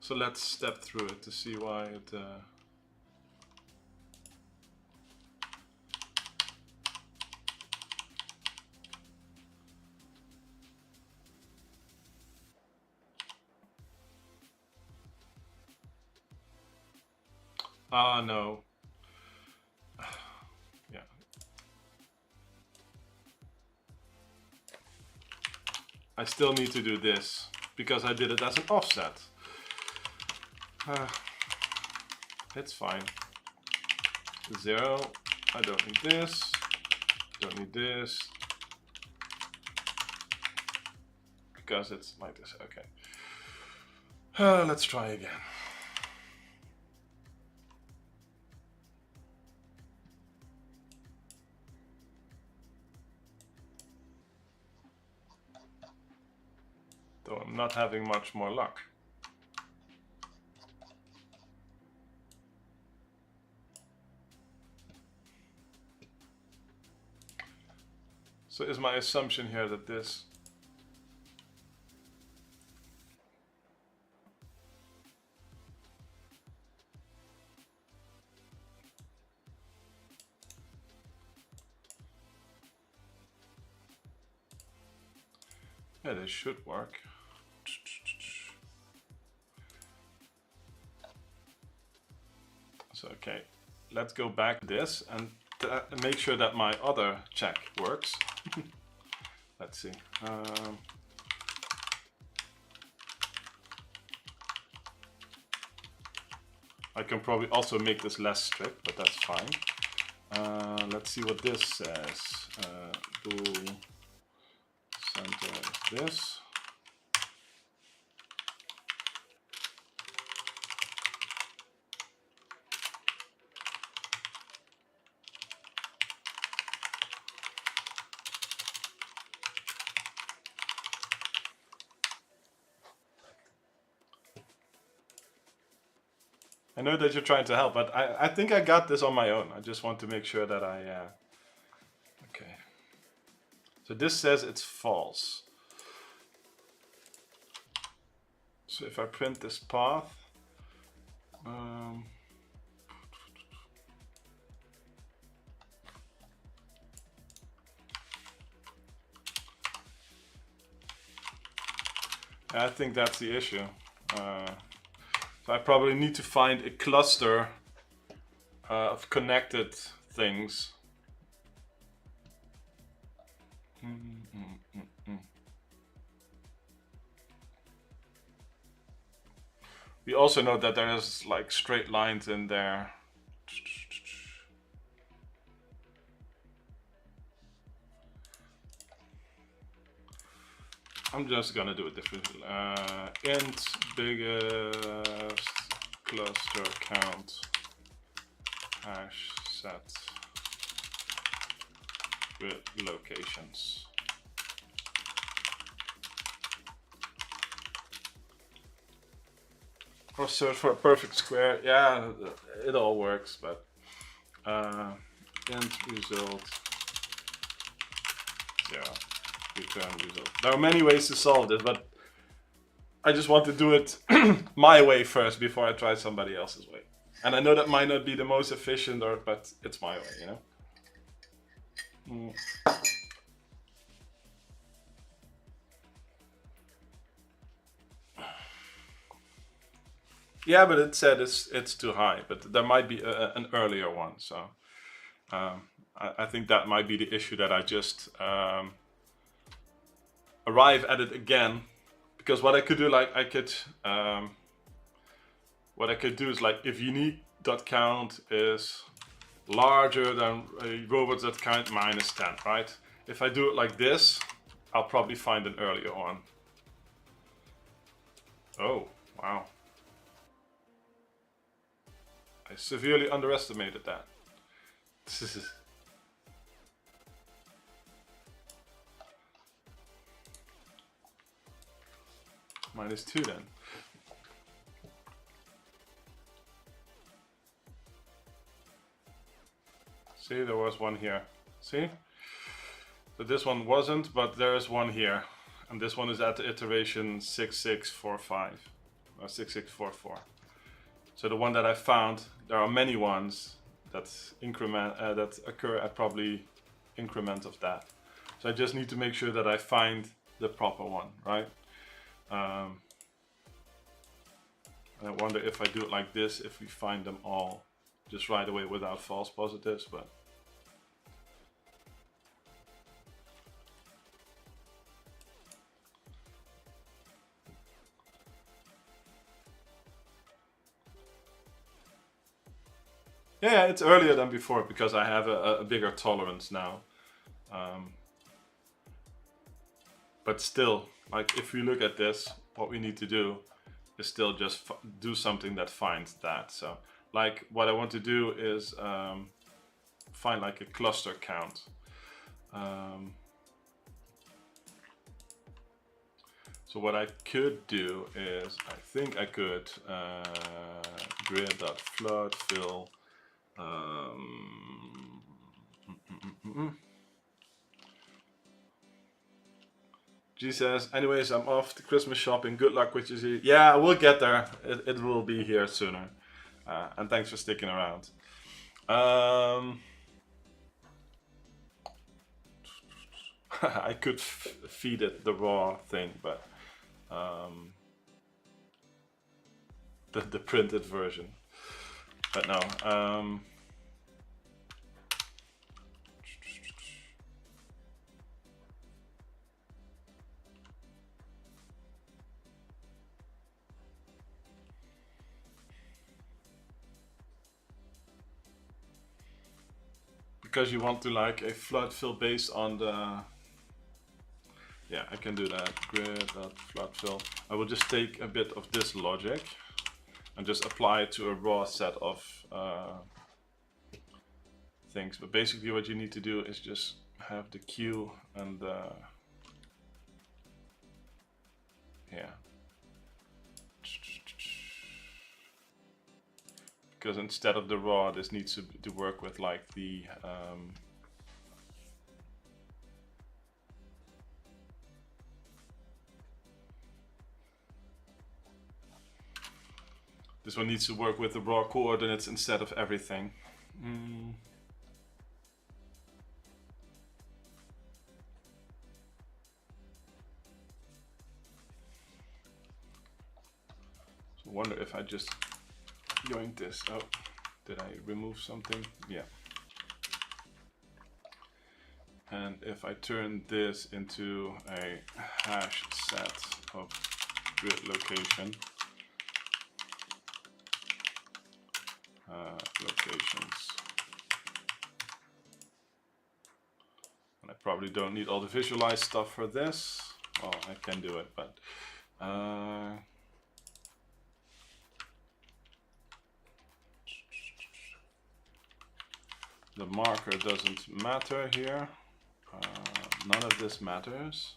So let's step through it to see why it no. Yeah. I still need to do this because I did it as an offset. It's fine. 0. I don't need this. Don't need this. Because it's like this. Okay. Let's try again. Though I'm not having much more luck. So is my assumption here that this yeah, this should work. So okay, let's go back to this and make sure that my other check works. Let's see. I can probably also make this less strict, but that's fine. Let's see what this says. Bool center is this. I know that you're trying to help, but I think I got this on my own. I just want to make sure that I... okay. So this says it's false. So if I print this path... I think that's the issue. So I probably need to find a cluster of connected things. We also know that there's like straight lines in there. I'm just gonna do it differently. Int biggest cluster count hash set with locations. Or search for a perfect square. Yeah, it all works, but int result 0. Return result. There are many ways to solve this, but I just want to do it my way first before I try somebody else's way. And I know that might not be the most efficient, but it's my way, you know. Yeah, but it said it's too high, but there might be an earlier one, so I think that might be the issue, that I just arrive at it again, because what I could do, like what I could do is, like, if unique.count is larger than robots.count minus 10, right? If I do it like this, I'll probably find an earlier one. Oh, wow. I severely underestimated that. This is... minus 2 then. See, there was one here. See? So this one wasn't, but there is one here. And this one is at the iteration 6645. Or 6644. So the one that I found, there are many ones that occur at probably increment of that. So I just need to make sure that I find the proper one, right? And I wonder if I do it like this, if we find them all just right away without false positives, but yeah, it's earlier than before because I have a bigger tolerance now. But still, like, if we look at this, what we need to do is still just do something that finds that. So, like, what I want to do is find like a cluster count. So what I could do is, I think I could grid.flood fill. G says, anyways, I'm off to Christmas shopping. Good luck with your... Yeah, we'll get there. It will be here sooner. And thanks for sticking around. I could feed it the raw thing, but the printed version. But no. Because you want to like a flood fill based on the... Yeah, I can do that. Grid.flood fill. I will just take a bit of this logic and just apply it to a raw set of things. But basically what you need to do is just have the queue and yeah. because instead of the raw, this needs to work with like the this one needs to work with the raw coordinates instead of everything. So I wonder if I just yoink this. Oh, did I remove something? Yeah. And if I turn this into a hash set of grid location, locations, and I probably don't need all the visualized stuff for this. Well, I can do it, but the marker doesn't matter here. None of this matters.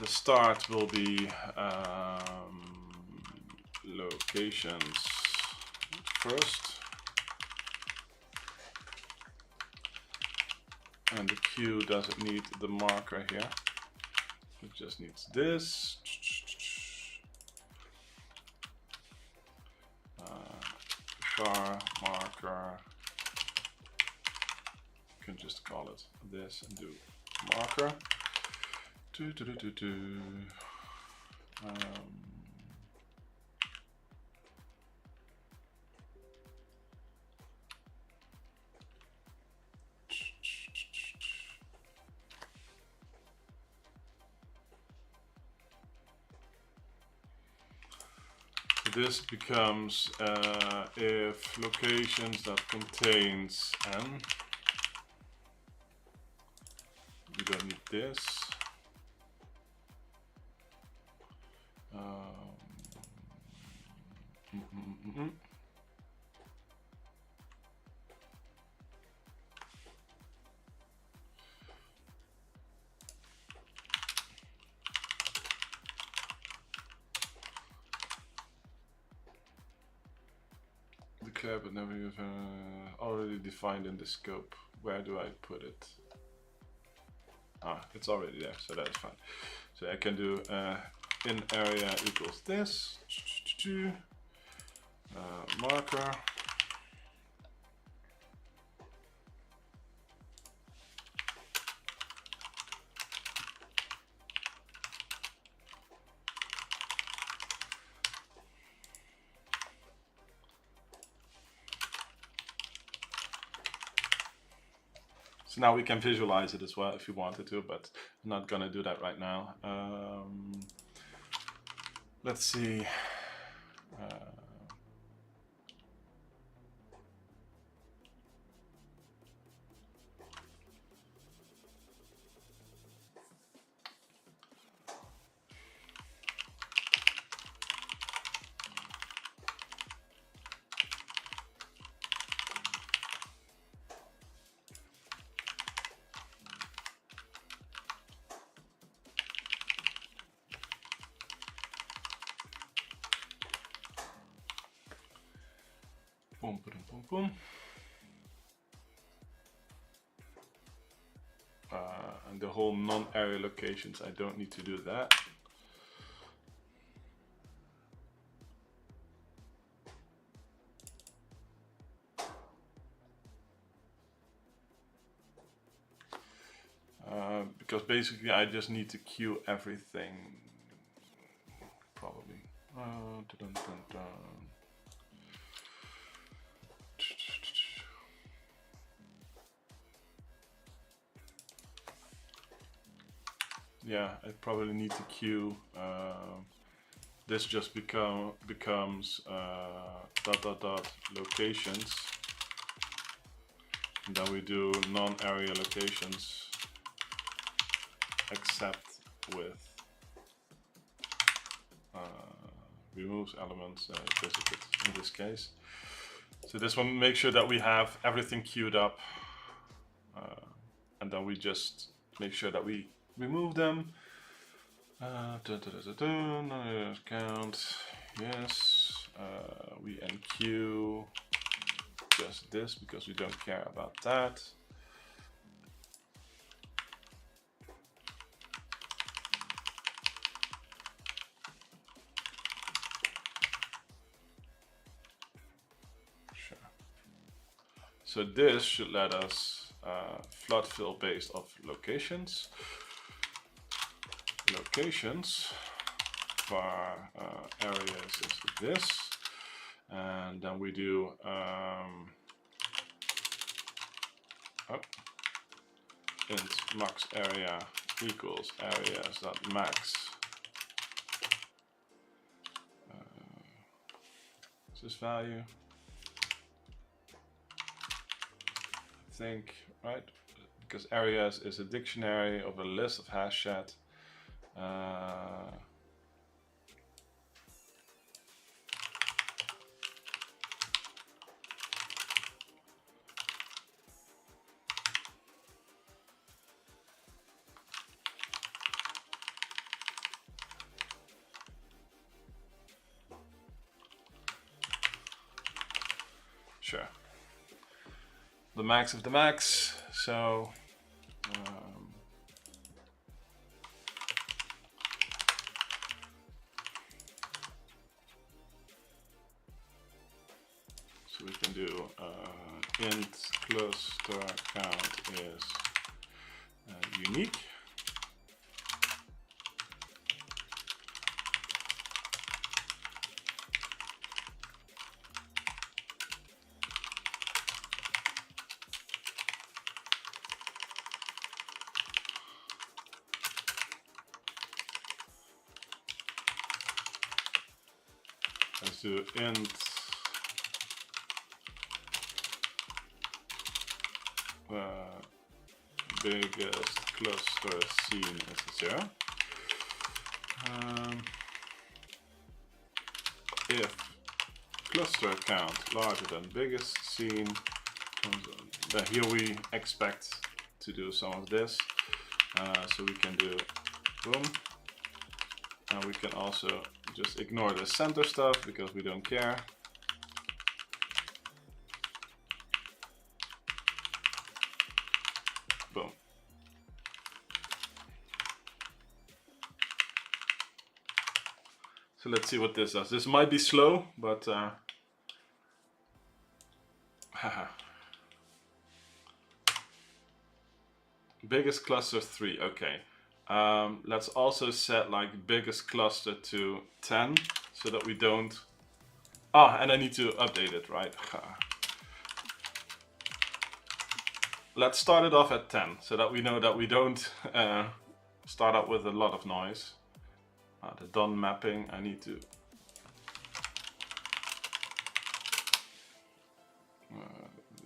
The start will be locations first, and the queue doesn't need the marker here. It just needs this. Char marker. You can just call it this and do marker. This becomes if locations that contains n. We don't need this. Declare but never already defined in the scope. Where do I put it? Ah, it's already there, so that's fine. So I can do in area equals this marker. So now we can visualize it as well if you wanted to, but I'm not gonna do that right now. Let's see. Boom, boom, boom, boom. And the whole non-area locations, I don't need to do that. Because basically I just need to queue everything, probably. Dun, dun, dun. Yeah, I probably need to queue. This just becomes dot dot dot locations, and then we do non-area locations except with removes elements visited in this case. So this one makes sure that we have everything queued up, and then we just make sure that we remove them. Count, yes. we enqueue just this because we don't care about that. Sure. So this should let us flood fill based off locations. Locations for areas is this. And then we do int max area equals areas dot max. Is this value? I think, right? Because areas is a dictionary of a list of hash chat. Sure. The max of the max. So we can do int cluster count is unique. Let's do int biggest cluster seen is 0. If cluster count larger than biggest seen, then here we expect to do some of this. So we can do boom. And we can also just ignore the center stuff because we don't care. Boom. So let's see what this does. This might be slow, but biggest cluster 3, okay. Let's also set like biggest cluster to 10 so that we don't, and I need to update it, right? Let's start it off at 10 so that we know that we don't start up with a lot of noise. The done mapping, I need to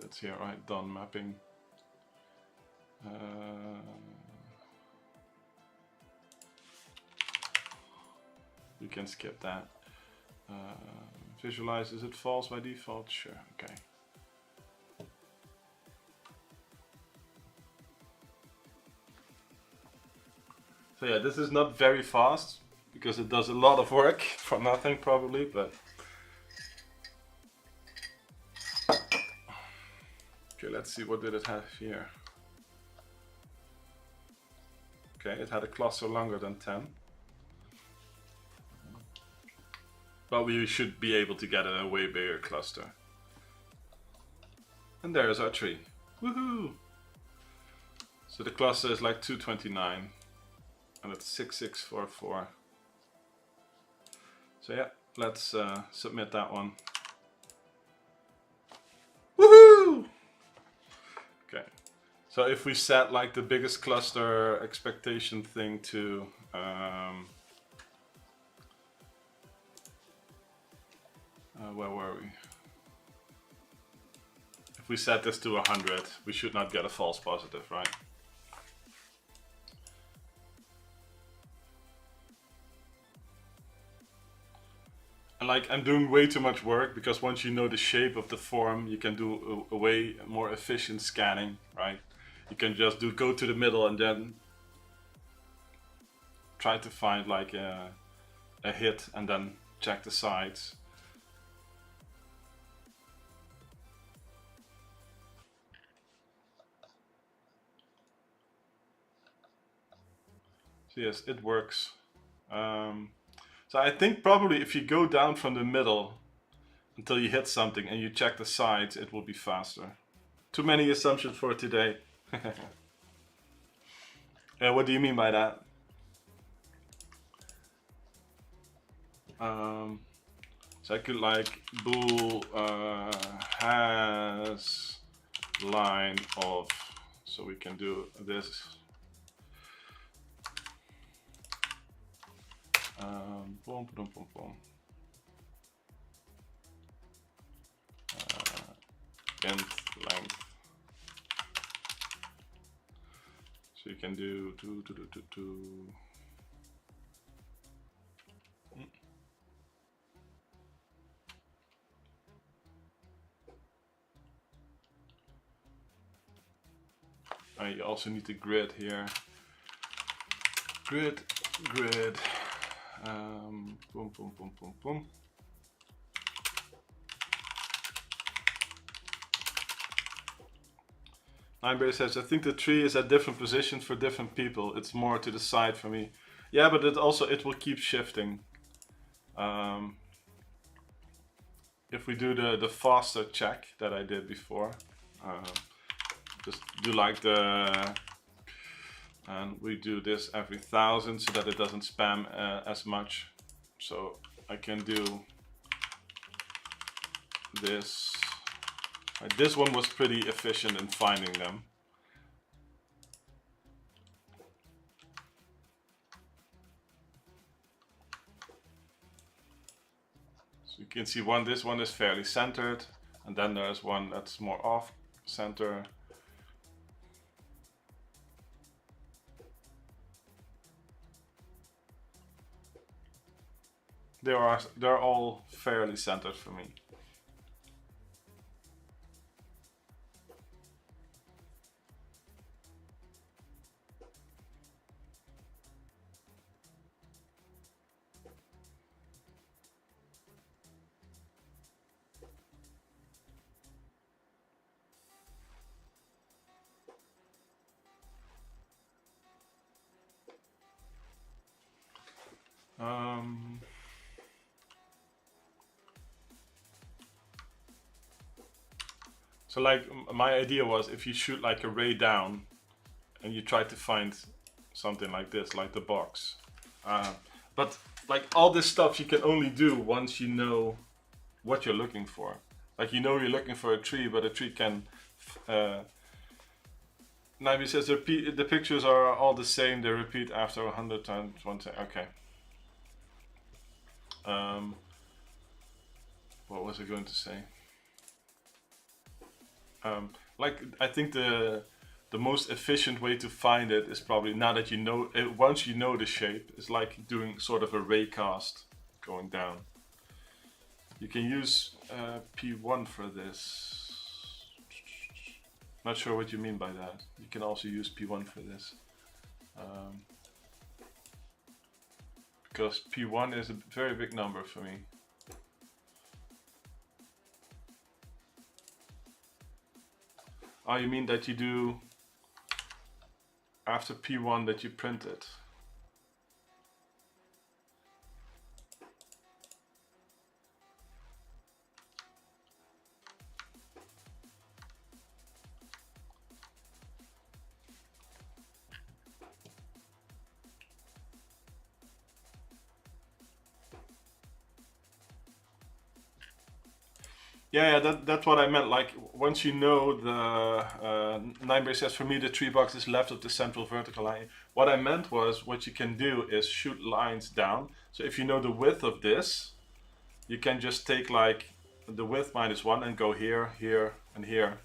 that's here, right? Done mapping. You can skip that. Visualize, is it false by default? Sure, okay. So yeah, this is not very fast because it does a lot of work for nothing probably, but okay, let's see, what did it have here? Okay, it had a cluster longer than 10. But we should be able to get a way bigger cluster. And there's our tree. Woohoo! So the cluster is like 229 and it's 6644. So yeah, let's submit that one. Woohoo! Okay. So if we set like the biggest cluster expectation thing to where were we? If we set this to 100, we should not get a false positive, right? And like, I'm doing way too much work because once you know the shape of the form, you can do a way more efficient scanning, right? You can just go to the middle and then try to find like a hit and then check the sides. So yes, it works. So I think probably if you go down from the middle until you hit something and you check the sides, it will be faster. Too many assumptions for today. What do you mean by that? So I could like bool has line of, so we can do this. Boom, boom, boom, boom. Int length. So you can do two. I also need the grid here. Grid. Boom, boom, boom, boom, boom. Nineberry says, I think the tree is at different positions for different people. It's more to the side for me. Yeah, but it will keep shifting. If we do the faster check that I did before, just do like and we do this every 1,000 so that it doesn't spam as much. So I can do this. This one was pretty efficient in finding them. So you can see this one is fairly centered, and then there's one that's more off center. They're all fairly centered for me. So like my idea was if you shoot like a ray down and you try to find something like this, like the box. But like all this stuff you can only do once you know what you're looking for. Like you're looking for a tree, but a tree can... Navi says the pictures are all the same, they repeat after 100 times. Okay. What was I going to say? Like I think the most efficient way to find it is probably now that you know it, once you know the shape, it's like doing sort of a ray cast going down. You can use P1 for this. Not sure what you mean by that. You can also use P1 for this. Because P1 is a very big number for me. Oh, you mean that you do after P1 that you print it? Yeah, that's what I meant. Like once you know the Nineberry says, for me the tree box is left of the central vertical line. What I meant was what you can do is shoot lines down. So if you know the width of this, you can just take like the width -1 and go here, here, and here.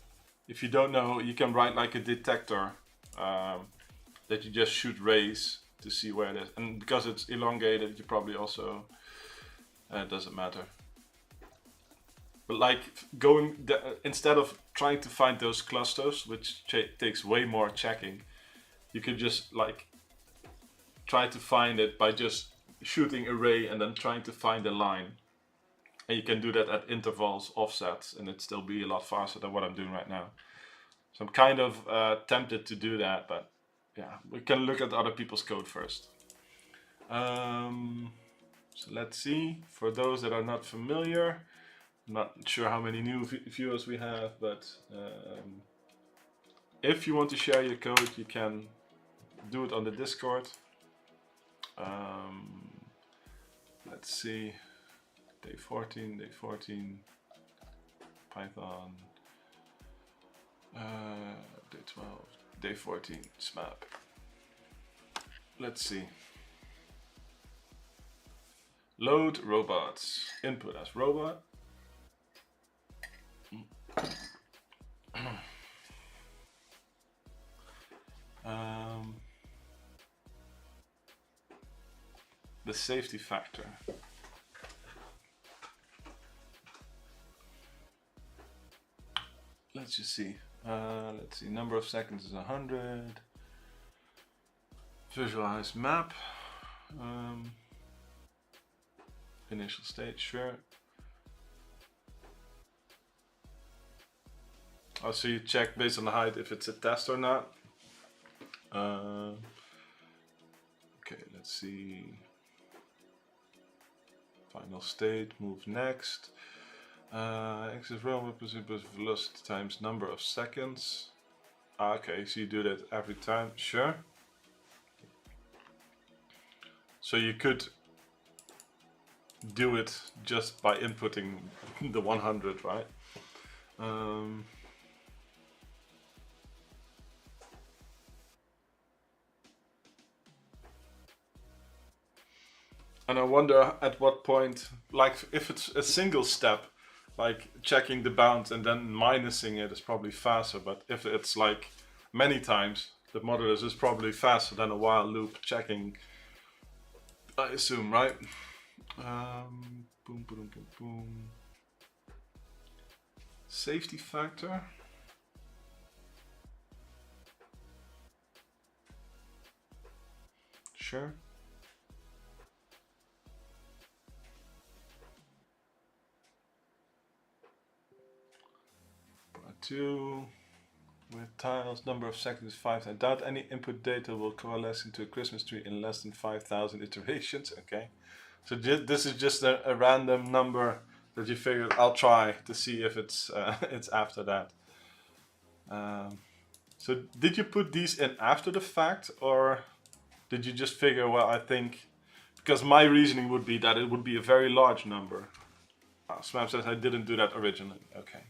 If you don't know, you can write like a detector that you just shoot rays to see where it is. And because it's elongated, you probably also it doesn't matter. But like instead of trying to find those clusters, which takes way more checking, you can just like try to find it by just shooting a ray and then trying to find a line. And you can do that at intervals, offsets, and it'd still be a lot faster than what I'm doing right now. So I'm kind of tempted to do that, but yeah, we can look at other people's code first. So let's see. For those that are not familiar, I'm not sure how many new viewers we have, but if you want to share your code, you can do it on the Discord. Let's see. Day 14, Python. Day 12, day 14, SMAP. Let's see. Load robots. Input as robot. The safety factor. Let's just see. Let's see. Number of seconds is 100. Visualize map. Initial state, sure. Oh, so you check based on the height if it's a test or not. Okay, let's see. Final state, move next. Axis robot velocity times number of seconds. Okay, so you do that every time, sure. So you could do it just by inputting the 100, right? And I wonder at what point, like if it's a single step, like checking the bounds and then minusing it is probably faster, but if it's like many times, the modulus is probably faster than a while loop checking, I assume, right? Boom, boom, boom, boom. Safety factor. Sure. Part 2. With tiles, number of seconds 5. I doubt any input data will coalesce into a Christmas tree in less than 5,000 iterations. Okay. So this is just a random number that you figured I'll try to see if it's it's after that. So did you put these in after the fact, or did you just figure, well, I think, because my reasoning would be that it would be a very large number. Smap says I didn't do that originally. Okay.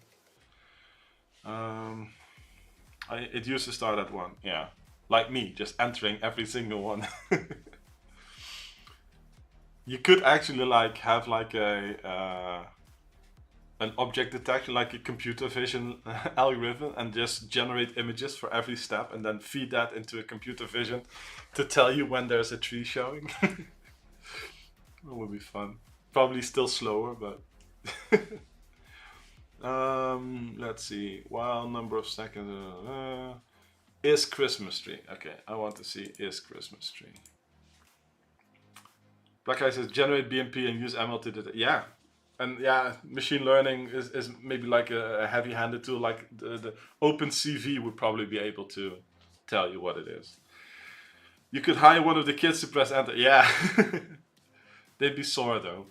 It used to start at 1. Yeah, like me, just entering every single one. You could actually like have like a an object detection, like a computer vision algorithm, and just generate images for every step and then feed that into a computer vision to tell you when there's a tree showing. That would be fun. Probably still slower, but let's see. While number of seconds is Christmas tree. Okay, I want to see is Christmas tree. Black Guy says generate BMP and use ML to detect. Yeah, and yeah, machine learning is maybe like a heavy-handed tool. Like the OpenCV would probably be able to tell you what it is. You could hire one of the kids to press enter. Yeah, they'd be sore though.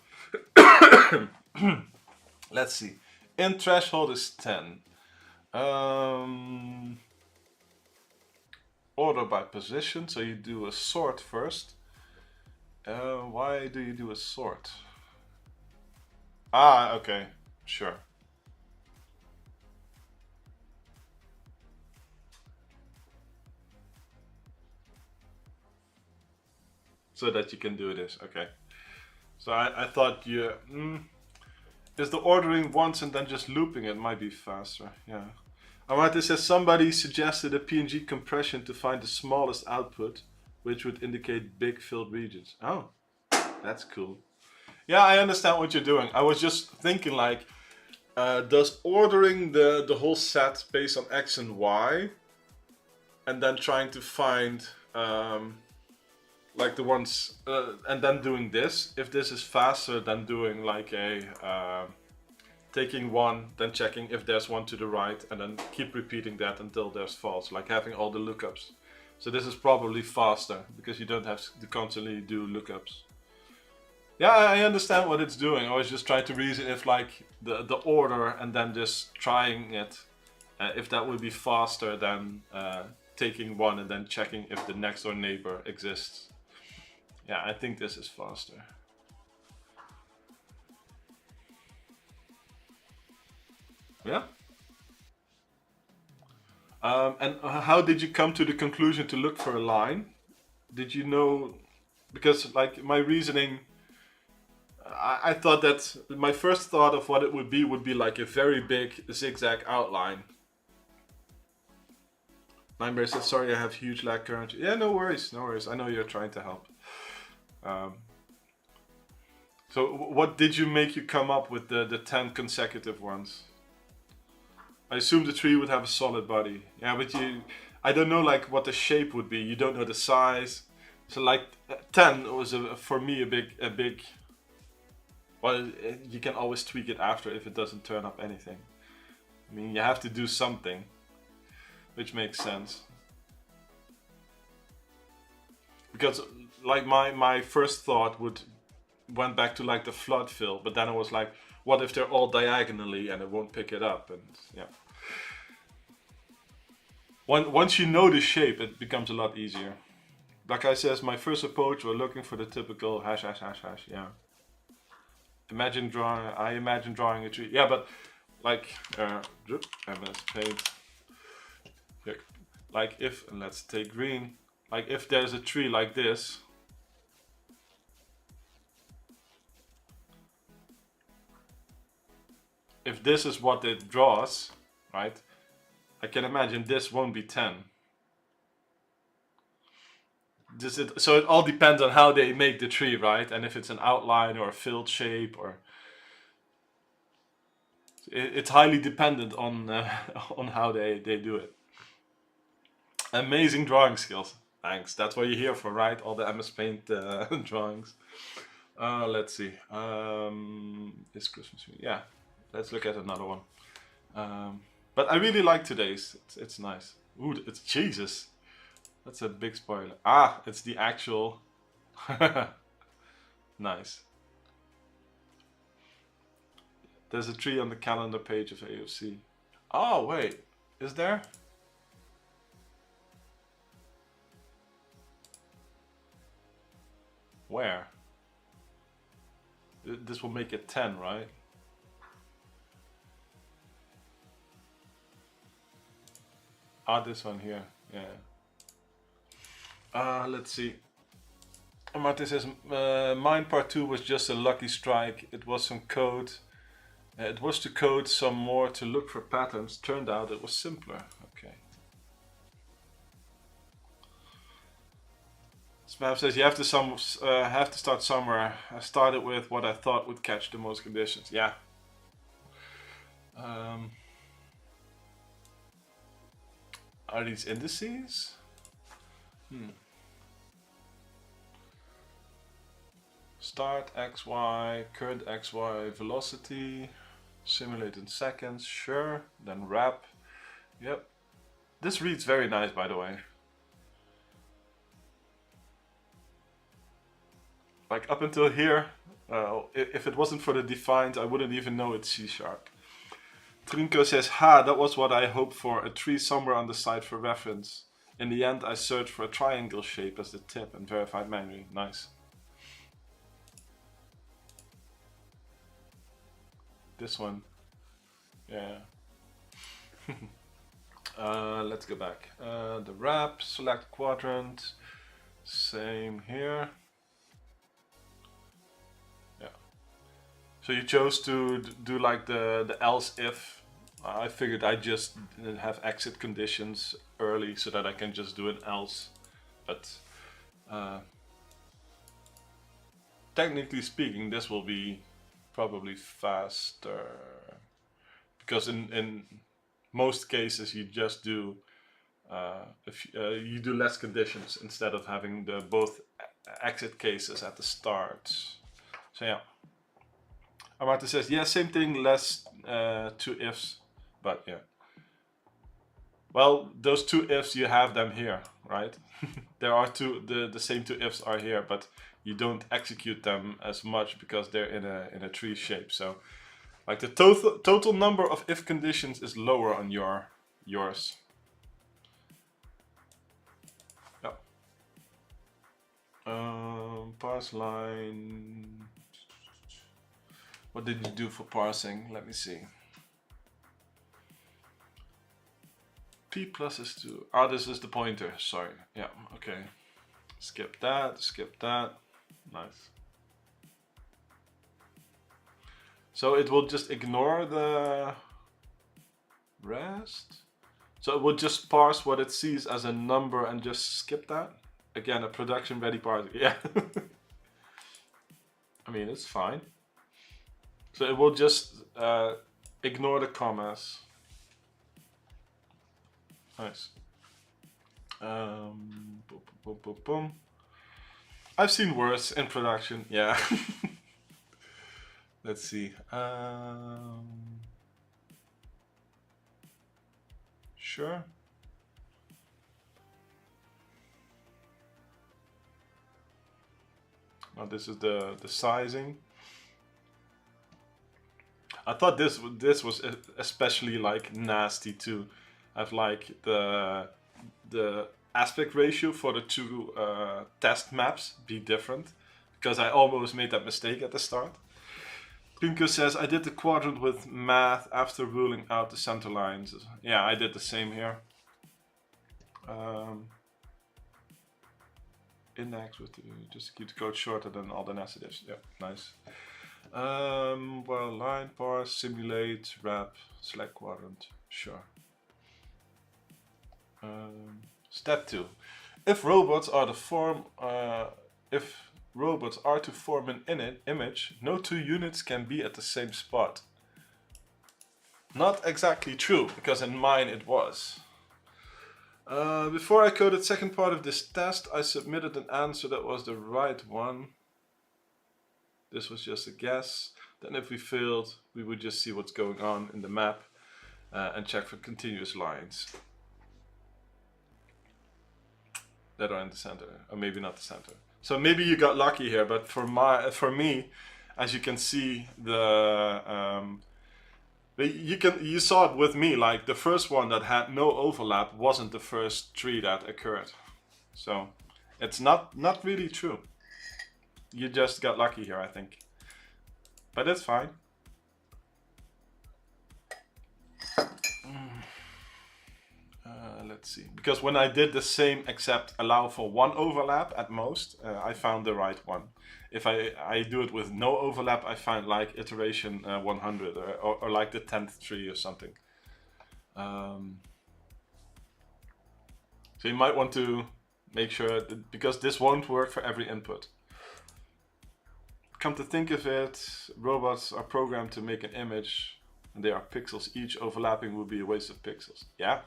Let's see. In threshold is 10. Order by position, so you do a sort first. Why do you do a sort? Ah, okay, sure. So that you can do this, okay. So I thought you... is the ordering once and then just looping it might be faster, yeah. Amarte says somebody suggested a PNG compression to find the smallest output, which would indicate big filled regions. Oh, that's cool. Yeah, I understand what you're doing. I was just thinking like, does ordering the whole set based on X and Y, and then trying to find like the ones, and then doing this, if this is faster than doing like a, taking one, then checking if there's one to the right, and then keep repeating that until there's false, like having all the lookups So this is probably faster because you don't have to constantly do lookups. Yeah, I understand what it's doing. I was just trying to reason if like the order and then just trying it, if that would be faster than taking one and then checking if the next door neighbor exists. Yeah, I think this is faster. Yeah. And how did you come to the conclusion to look for a line? Did you know? Because like my reasoning, I thought that my first thought of what it would be like a very big zigzag outline. Lineberry says, sorry, I have huge lag currently. Yeah, no worries, no worries. I know you're trying to help. So what did you make you come up with the 10 consecutive ones? I assume the tree would have a solid body. Yeah, but I don't know like what the shape would be. You don't know the size. So like 10 was for me a big. Well, you can always tweak it after if it doesn't turn up anything. I mean, you have to do something, which makes sense. Because like my first thought went back to like the flood fill, but then I was like, what if they're all diagonally and it won't pick it up? And yeah. Once you know the shape, it becomes a lot easier. Like I says, my first approach, we're looking for the typical hash, yeah. I imagine drawing a tree. Yeah, but like, MS Paint. Like if, let's take green. Like if there's a tree like this, if this is what it draws, right? I can imagine this won't be 10. So it all depends on how they make the tree, right? And if it's an outline or a filled shape, or it's highly dependent on on how they do it. Amazing drawing skills. Thanks. That's what you're here for, right? All the MS Paint drawings. Let's see. It's Christmas. Yeah. Let's look at another one. But I really like today's. It's nice. Ooh, it's Jesus. That's a big spoiler. Ah, it's the actual. Nice. There's a tree on the calendar page of AOC. Oh, wait. Is there? Where? This will make it 10, right? Ah, this one here. Yeah. Let's see. Martin says, mine part 2 was just a lucky strike. It was some code. It was to code some more to look for patterns. Turned out it was simpler. Okay. Smap says, you have to start somewhere. I started with what I thought would catch the most conditions. Yeah. Are these indices? Start XY, current XY velocity, simulate in seconds, sure, then wrap. Yep. This reads very nice, by the way. Like up until here, if it wasn't for the defined, I wouldn't even know it's C#. Trinko says, ha, that was what I hoped for, a tree somewhere on the side for reference. In the end, I searched for a triangle shape as the tip and verified manually. Nice. This one. Yeah. Let's go back. The wrap, select quadrant. Same here. Yeah. So you chose to do like the else if. I figured I'd just have exit conditions early so that I can just do an else. But technically speaking, this will be probably faster, because in most cases you just do you do less conditions instead of having the both exit cases at the start. So yeah. Marta says, yeah, same thing, less two ifs, but yeah. Well, those two ifs, you have them here, right? There are the same two ifs are here, but you don't execute them as much because they're in a tree shape. So like the total number of if conditions is lower on yours. Yeah. Parse line. What did you do for parsing? Let me see. P plus is 2. Ah, this is the pointer. Sorry. Yeah, okay. Skip that, skip that. Nice. So it will just ignore the rest? So it will just parse what it sees as a number and just skip that? Again, a production ready parser. Yeah. I mean, it's fine. So it will just ignore the commas. Nice. Boom, boom, boom, boom. I've seen worse in production, yeah. Let's see. Sure. Now this is the sizing. I thought this was especially like nasty too. I've like the aspect ratio for the two test maps be different, because I almost made that mistake at the start. Pinko says, I did the quadrant with math after ruling out the center lines. Yeah, I did the same here. Index with just to keep the code shorter than all the nested ifs. Yeah, nice. Well, line parse, simulate, wrap, select quadrant. Sure. Step 2. If robots are to form an image, no two units can be at the same spot. Not exactly true, because in mine it was. Before I coded second part of this test, I submitted an answer that was the right one. This was just a guess. Then if we failed, we would just see what's going on in the map and check for continuous lines that are in the center, or maybe not the center. So maybe you got lucky here, but for me, as you can see, you saw it with me. Like the first one that had no overlap wasn't the first tree that occurred. So it's not really true. You just got lucky here, I think. But that's fine. Let's see. Because when I did the same except allow for one overlap at most, I found the right one. If I do it with no overlap, I find like iteration 100 or like the 10th tree or something. So you might want to make sure that, because this won't work for every input. Come to think of it, robots are programmed to make an image and they are pixels each. Overlapping would be a waste of pixels. Yeah,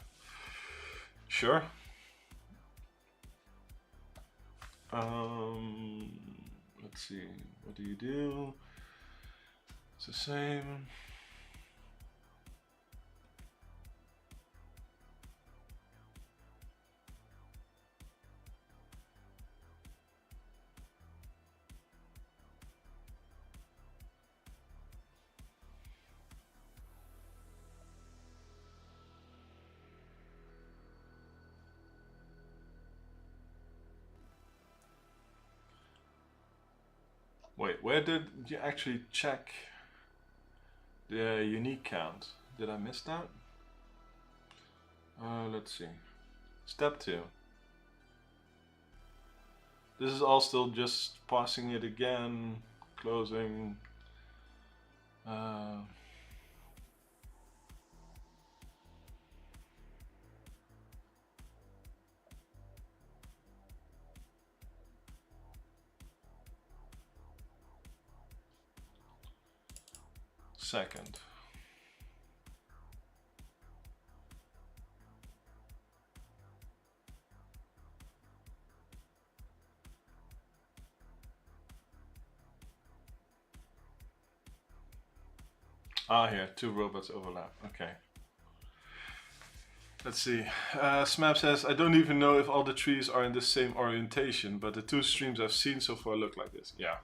sure. Let's see, what do you do? It's the same. Wait, where did you actually check the unique count? Did I miss that? Let's see. Step 2. This is all still just parsing it again, closing. Second. Ah, here, two robots overlap. Okay. Let's see. Smap says, I don't even know if all the trees are in the same orientation, but the 2 streams I've seen so far look like this. Yeah.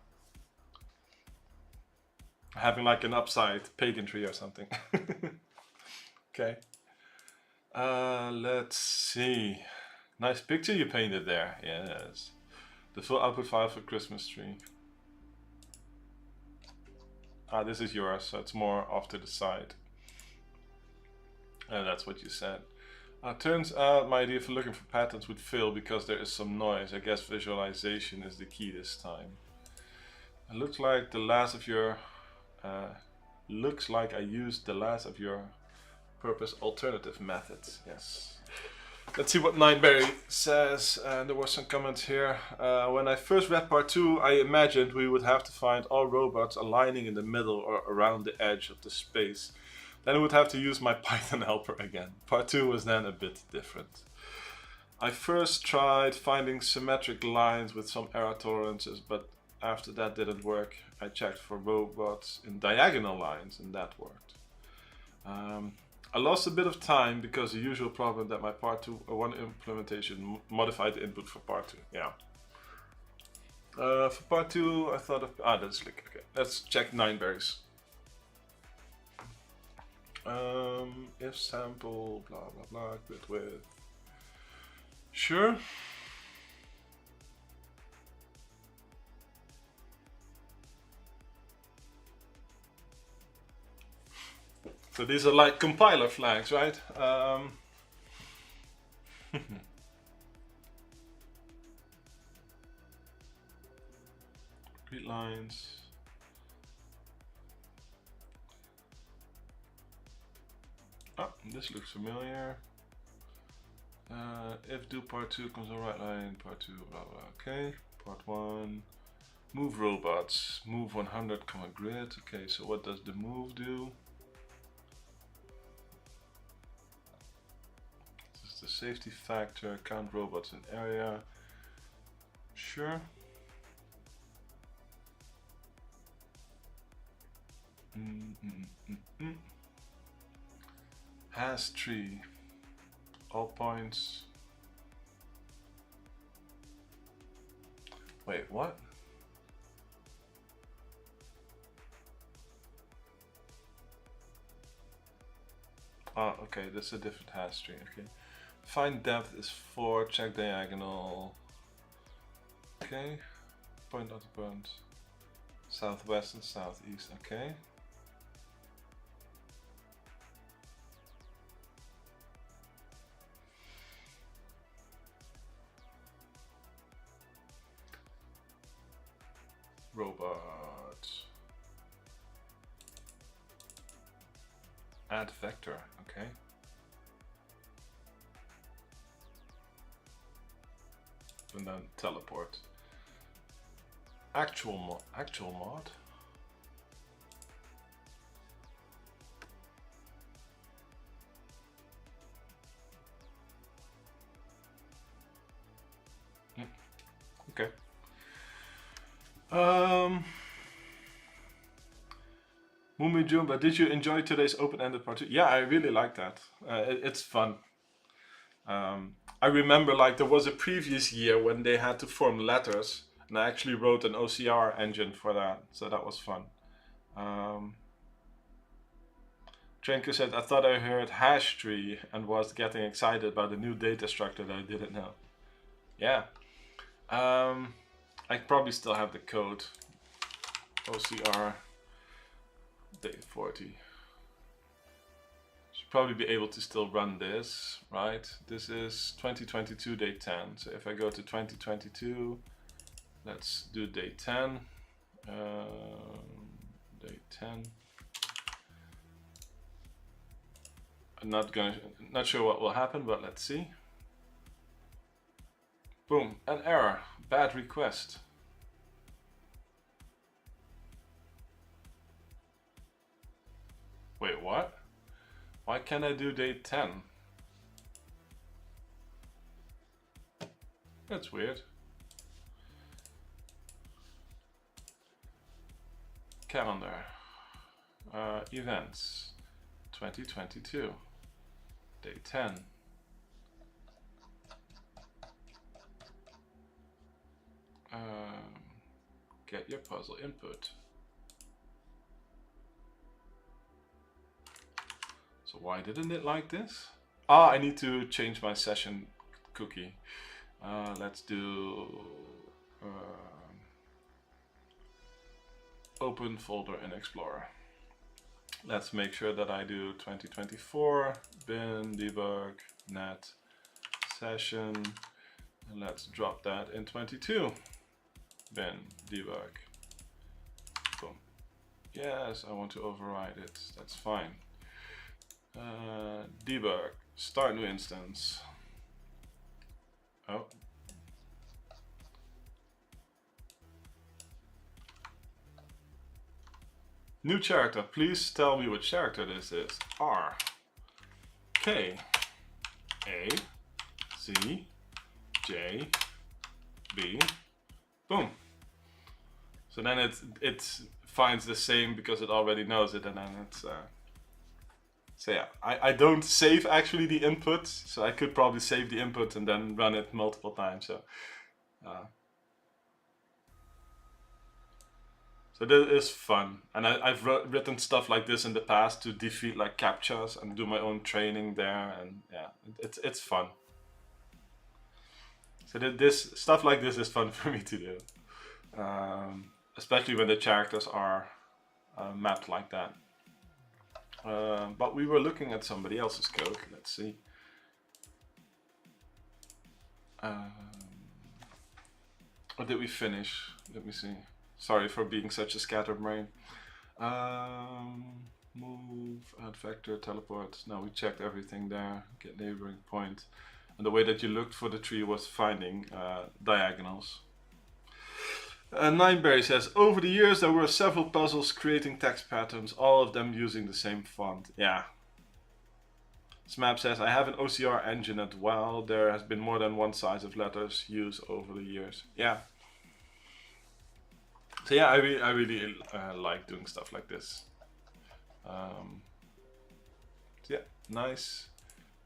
Having like an upside pagan tree or something. Okay. Let's see. Nice picture you painted there. Yes. The full output file for Christmas tree. Ah, this is yours, so it's more off to the side. That's what you said. Turns out my idea for looking for patterns would fail because there is some noise. I guess visualization is the key this time. It looks like the last of your... looks like I used the last of your purpose alternative methods. Yes. Let's see what Nineberry says. There were some comments here. When I first read part 2, I imagined we would have to find all robots aligning in the middle or around the edge of the space. Then I would have to use my Python helper again. Part 2 was then a bit different. I first tried finding symmetric lines with some error tolerances, but after that didn't work. I checked for robots in diagonal lines and that worked. I lost a bit of time because the usual problem that my part 2 one implementation modified the input for part 2. Yeah. For part 2 I thought of... that's slick. Okay, let's check Nineberries. If sample blah blah blah grid width. Sure. So these are like compiler flags, right? Read lines. Oh, this looks familiar. If do part 2 comes on right line, part 2, blah blah. Okay, part 1. Move robots. Move 100, grid. Okay, so what does the move do? This is the safety factor. Count robots in area. Sure. Has tree. All points. Wait, what? Oh, okay, that's a different hash tree. Okay. Find depth is 4, check diagonal. Okay. Point out the point. Southwest and southeast, okay. Robot. Add vector, okay. And then teleport. Actual mod. Okay. Mumi Jumba, did you enjoy today's open-ended part 2? Yeah, I really like that. It's fun. I remember like there was a previous year when they had to form letters, and I actually wrote an OCR engine for that, so that was fun. Trenko said, I thought I heard hash tree and was getting excited about the new data structure that I didn't know. Yeah. I probably still have the code. OCR day 40. Should probably be able to still run this, right? This is 2022 day 10. So if I go to 2022, let's do day 10. Day 10. I'm not sure what will happen, but let's see. Boom, an error, bad request. Wait, what? Why can't I do day 10? That's weird. Calendar. Events. 2022. Day 10. Get your puzzle input. So why didn't it like this? Ah, I need to change my session cookie. Let's do open folder in Explorer. Let's make sure that I do 2024 bin debug net session, and let's drop that in 22 bin debug. Boom. Yes, I want to override it. That's fine. Debug, start new instance. Oh. New character, please tell me which character this is. R, K, A, Z, J, B, boom. So then it finds the same because it already knows it, and then it's so yeah, I don't save actually the input, so I could probably save the input and then run it multiple times. So this is fun, and I've written stuff like this in the past to defeat like captchas and do my own training there, and yeah, it's fun. So this stuff like this is fun for me to do, especially when the characters are mapped like that. But we were looking at somebody else's code. Let's see. Or did we finish? Let me see. Sorry for being such a scatterbrain. Move, add vector, teleport. No, we checked everything there. Get neighboring point. And the way that you looked for the tree was finding diagonals. Nineberry says, over the years there were several puzzles creating text patterns, all of them using the same font. Yeah. Smap says, I have an OCR engine as well. There has been more than one size of letters used over the years. Yeah. So yeah, I really like doing stuff like this. So yeah, nice.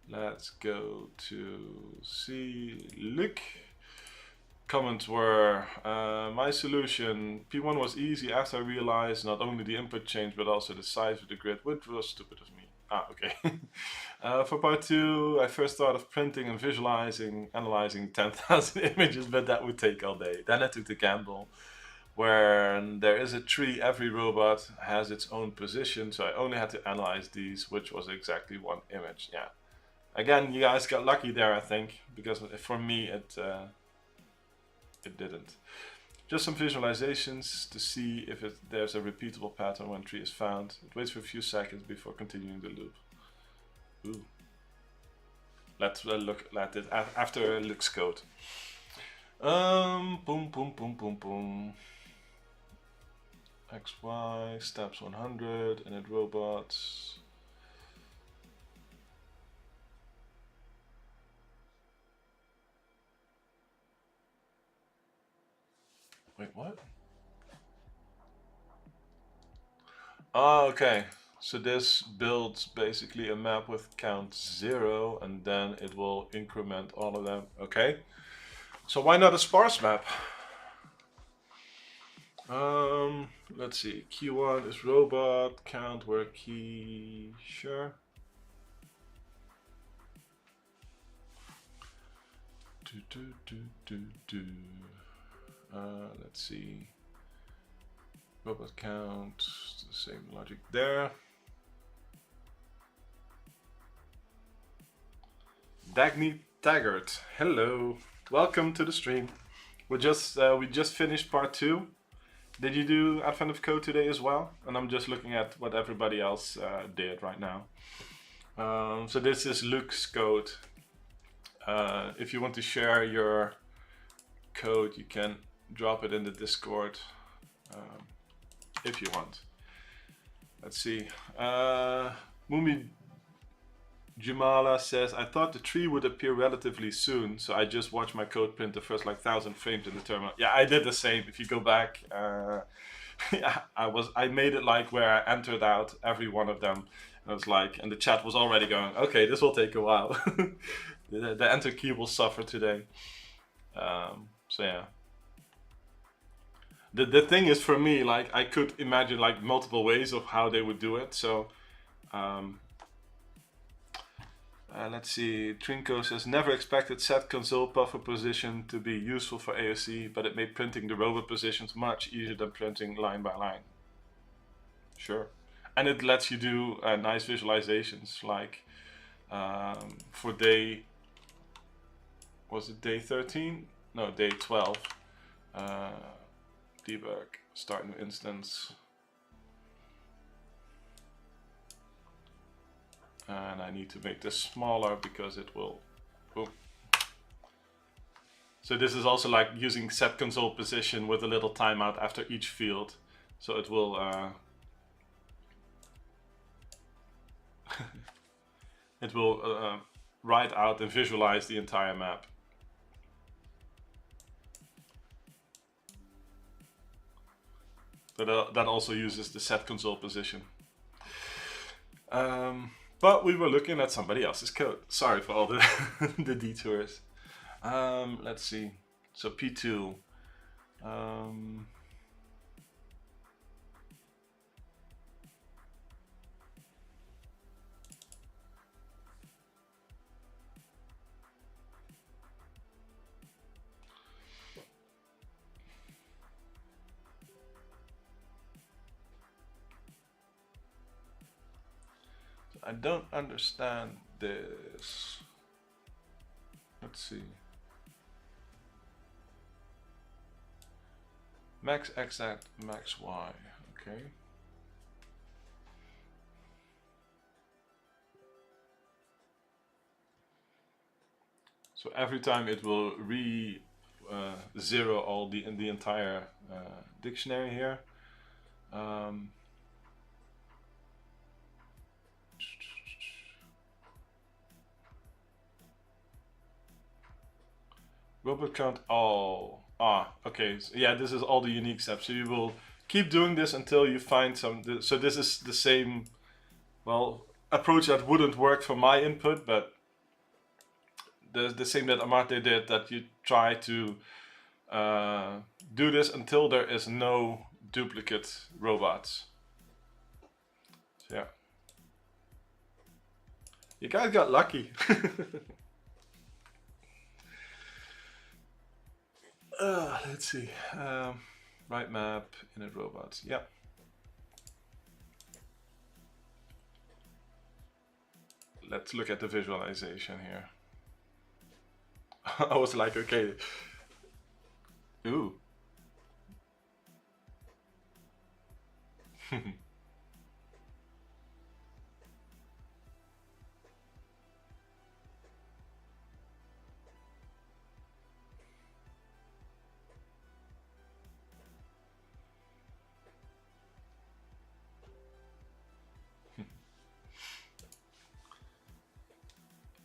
Let's go to see Luc. Comments were, my solution, P1 was easy after I realized not only the input changed but also the size of the grid, which was stupid of me. Ah, okay. For part 2, I first thought of printing and visualizing, analyzing 10,000 images, but that would take all day. Then I took the gamble, where there is a tree, every robot has its own position, so I only had to analyze these, which was exactly one image. Yeah. Again, you guys got lucky there, I think, because for me it didn't. Just some visualizations to see if there's a repeatable pattern when tree is found. It waits for a few seconds before continuing the loop. Ooh. Let's look at it after Luc's code. Boom, boom, boom, boom, boom. XY, steps 100, init robots. Wait, what? Oh, okay. So this builds basically a map with count 0, and then it will increment all of them. Okay. So why not a sparse map? Let's see. Q1 is robot, count where key, sure. Let's see. Robot count, the same logic there. Dagny Taggart, hello. Welcome to the stream. We just finished part 2. Did you do Advent of Code today as well? And I'm just looking at what everybody else did right now. So this is Luc's code. If you want to share your code, you can drop it in the Discord if you want. Let's see. Mumi Jamala says, I thought the tree would appear relatively soon, so I just watched my code print the first like 1,000 frames in the terminal. Yeah, I did the same. If you go back, yeah, I made it like where I entered out every one of them. And I was like, and the chat was already going, okay, this will take a while. the enter key will suffer today. So yeah. The thing is, for me, like, I could imagine like multiple ways of how they would do it. So let's see. Trinko says, never expected set console buffer position to be useful for AOC, but it made printing the robot positions much easier than printing line by line. Sure. And it lets you do nice visualizations, like for day, was it day 13? No, day 12. Debug, start new instance. And I need to make this smaller because it will, oh. So this is also like using set console position with a little timeout after each field. So it will it will write out and visualize the entire map. That also uses the set console position. But we were looking at somebody else's code. Sorry for all the, the detours. Let's see. So P2. I don't understand this. Let's see. Max X at max Y. Okay. So every time it will zero all the entire dictionary here. Robot count all. Okay. So yeah, this is all the unique steps. So you will keep doing this until you find some. So this is the same, well, approach that wouldn't work for my input, but the same that Amarte did. That you try to do this until there is no duplicate robots. So yeah. You guys got lucky. Let's see. Right map, init robots. Yeah. Let's look at the visualization here. I was like, okay. Ooh.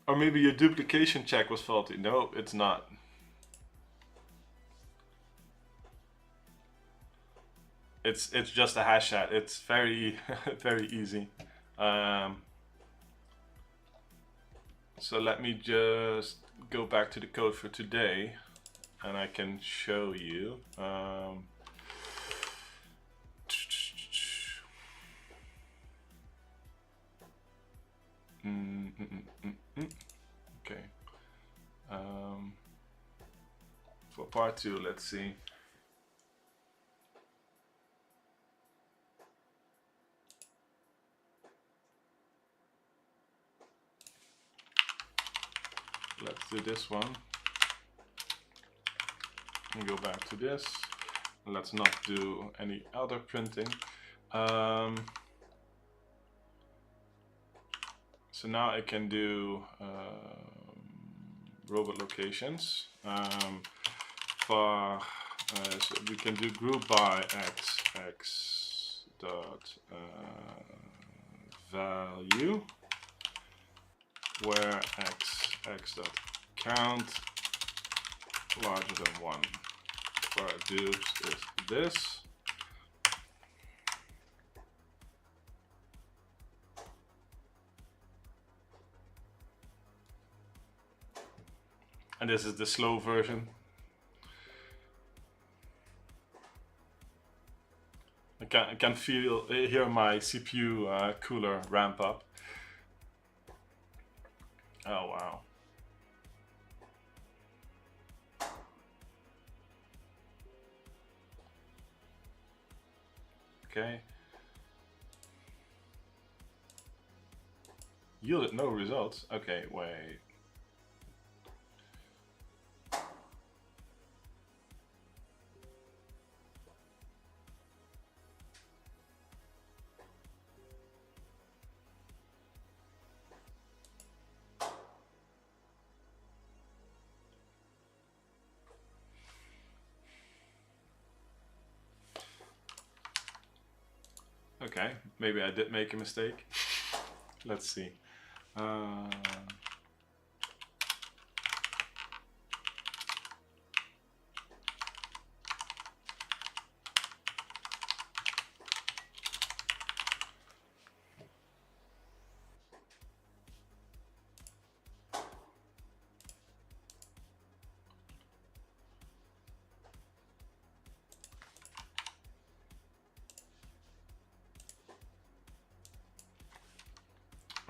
Or maybe your duplication check was faulty. No, it's not. It's just a hash chat. It's very very easy. So let me just go back to the code for today, and I can show you. Okay. For part 2, let's see. Let's do this one. And go back to this. Let's not do any other printing. So now I can do robot locations. So we can do group by x dot value, where x dot count larger than 1. For our dupes is this. And this is the slow version. can feel hear my CPU cooler ramp up. Oh wow. Okay. Yielded no results. Okay, wait. Okay, maybe I did make a mistake. Let's see.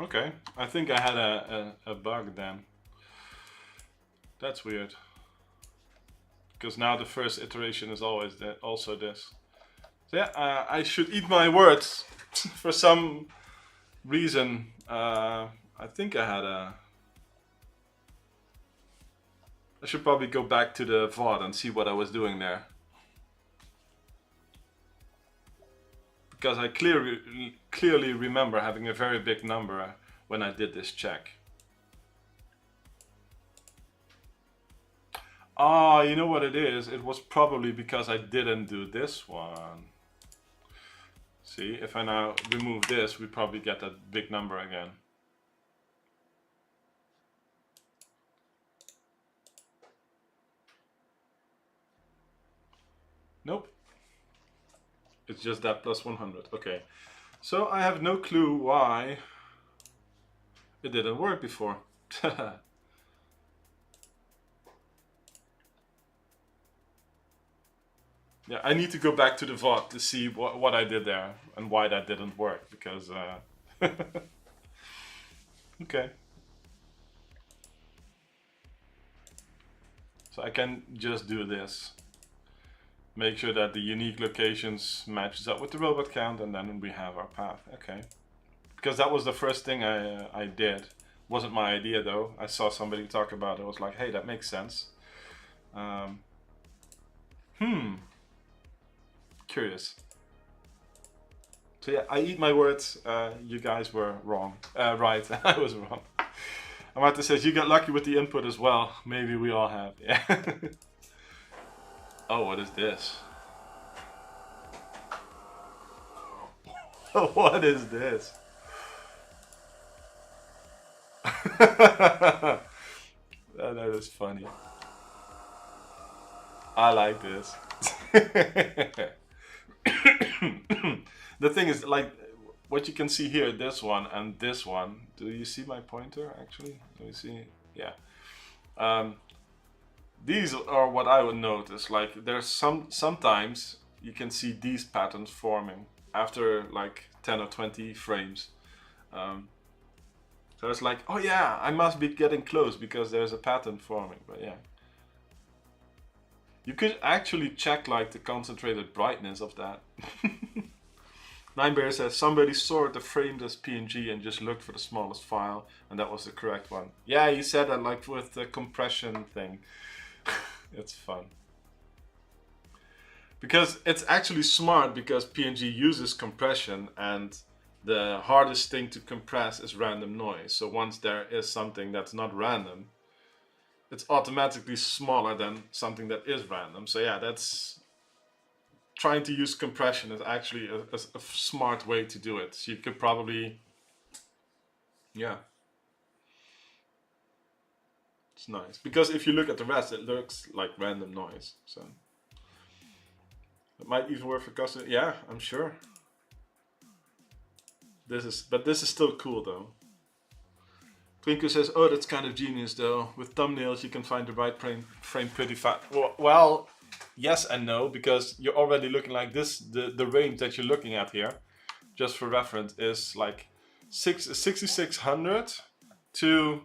Okay, I think I had a bug then. That's weird. Because now the first iteration is always also this. So yeah, I should eat my words. For some reason, I think I had a... I should probably go back to the VOD and see what I was doing there. Because I clearly remember having a very big number when I did this check. Ah, you know what it is? It was probably because I didn't do this one. See, if I now remove this, we probably get that big number again. Nope. It's just that plus 100. Okay. So I have no clue why it didn't work before. Yeah, I need to go back to the VOD to see what I did there and why that didn't work, because okay. So I can just do this. Make sure that the unique locations matches up with the robot count, and then we have our path. Okay. Because that was the first thing I did. Wasn't my idea though. I saw somebody talk about it. I was like, hey, that makes sense. Curious. So yeah, I eat my words. You guys were wrong. Right, I was wrong. Marta says you got lucky with the input as well. Maybe we all have. Yeah. Oh, what is this? What is this? That is funny. I like this. The thing is, like, what you can see here, this one and this one. Do you see my pointer actually? Let me see. Yeah. These are what I would notice. Like, there's sometimes you can see these patterns forming after like 10 or 20 frames. So it's like, oh yeah, I must be getting close because there's a pattern forming. But yeah. You could actually check like the concentrated brightness of that. Ninebear says somebody sorted the frames as PNG and just looked for the smallest file, and that was the correct one. Yeah, you said that like with the compression thing. It's fun. Because it's actually smart, because PNG uses compression, and the hardest thing to compress is random noise. So once there is something that's not random, it's automatically smaller than something that is random. So yeah, that's... Trying to use compression is actually a smart way to do it. So you could probably... Yeah. It's nice. Because if you look at the rest, it looks like random noise. So it might even work for custom. Yeah, I'm sure. But this is still cool though. Twinkle says, oh, that's kind of genius though. With thumbnails, you can find the right frame pretty fast. Well, yes and no, because you're already looking like this. The range that you're looking at here, just for reference, is like 6600 to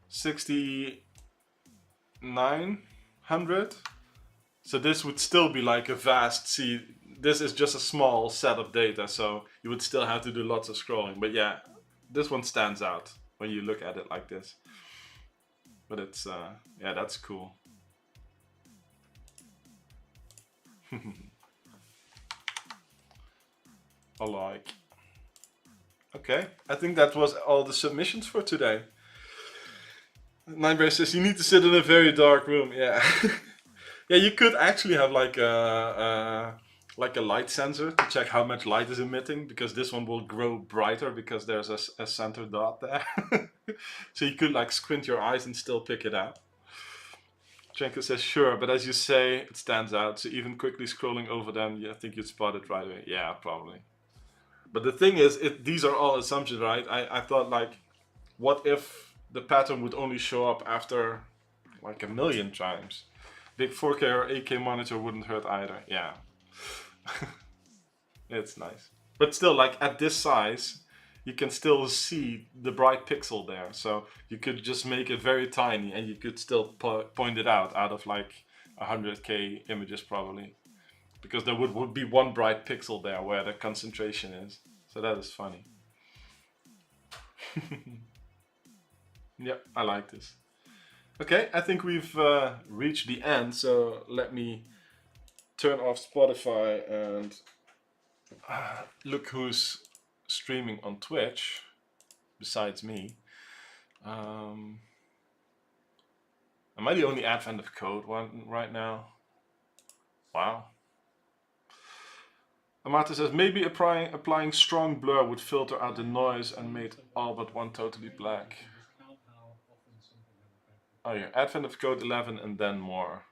6900. So this would still be like a vast sea. This is just a small set of data, so you would still have to do lots of scrolling. But yeah, this one stands out when you look at it like this. But it's yeah, that's cool. I like. Okay, I think that was all the submissions for today. Ninebear says you need to sit in a very dark room. Yeah, yeah. You could actually have like a light sensor to check how much light is emitting, because this one will grow brighter because there's a center dot there. So you could like squint your eyes and still pick it out. Jenko says sure, but as you say, it stands out. So even quickly scrolling over them, I think you'd spot it right away. Yeah, probably. But the thing is, these are all assumptions, right? I thought like, what if the pattern would only show up after like a million times? Big 4K or 8K monitor wouldn't hurt either. Yeah. It's nice. But still, like at this size, you can still see the bright pixel there. So you could just make it very tiny and you could still point it out of like 100K images probably. Because there would be one bright pixel there where the concentration is. So that is funny. Yep, I like this. Okay, I think we've reached the end, so let me turn off Spotify and look who's streaming on Twitch besides me. Am I the only advent of code one right now? Wow. Amata says maybe applying strong blur would filter out the noise and made all but one totally black. Oh yeah, advent of code 11 and then more.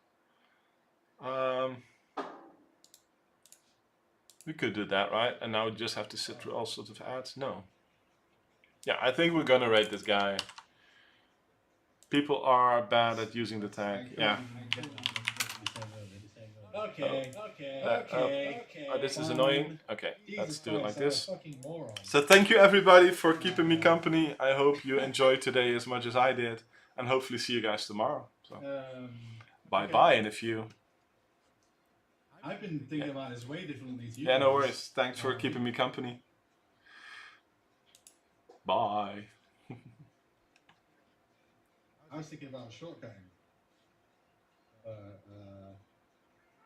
We could do that, right? And now we just have to sit through all sorts of ads? No. Yeah, I think we're gonna rate this guy. People are bad at using the tag. Yeah. Okay. Oh, this is annoying. Okay, let's do it like this. So thank you everybody for keeping me company. I hope you enjoyed today as much as I did, and hopefully see you guys tomorrow. So bye bye in a few. I've been thinking about this way differently to you. Yeah, no worries. Thanks for keeping me company. Bye. I was thinking about shortcutting.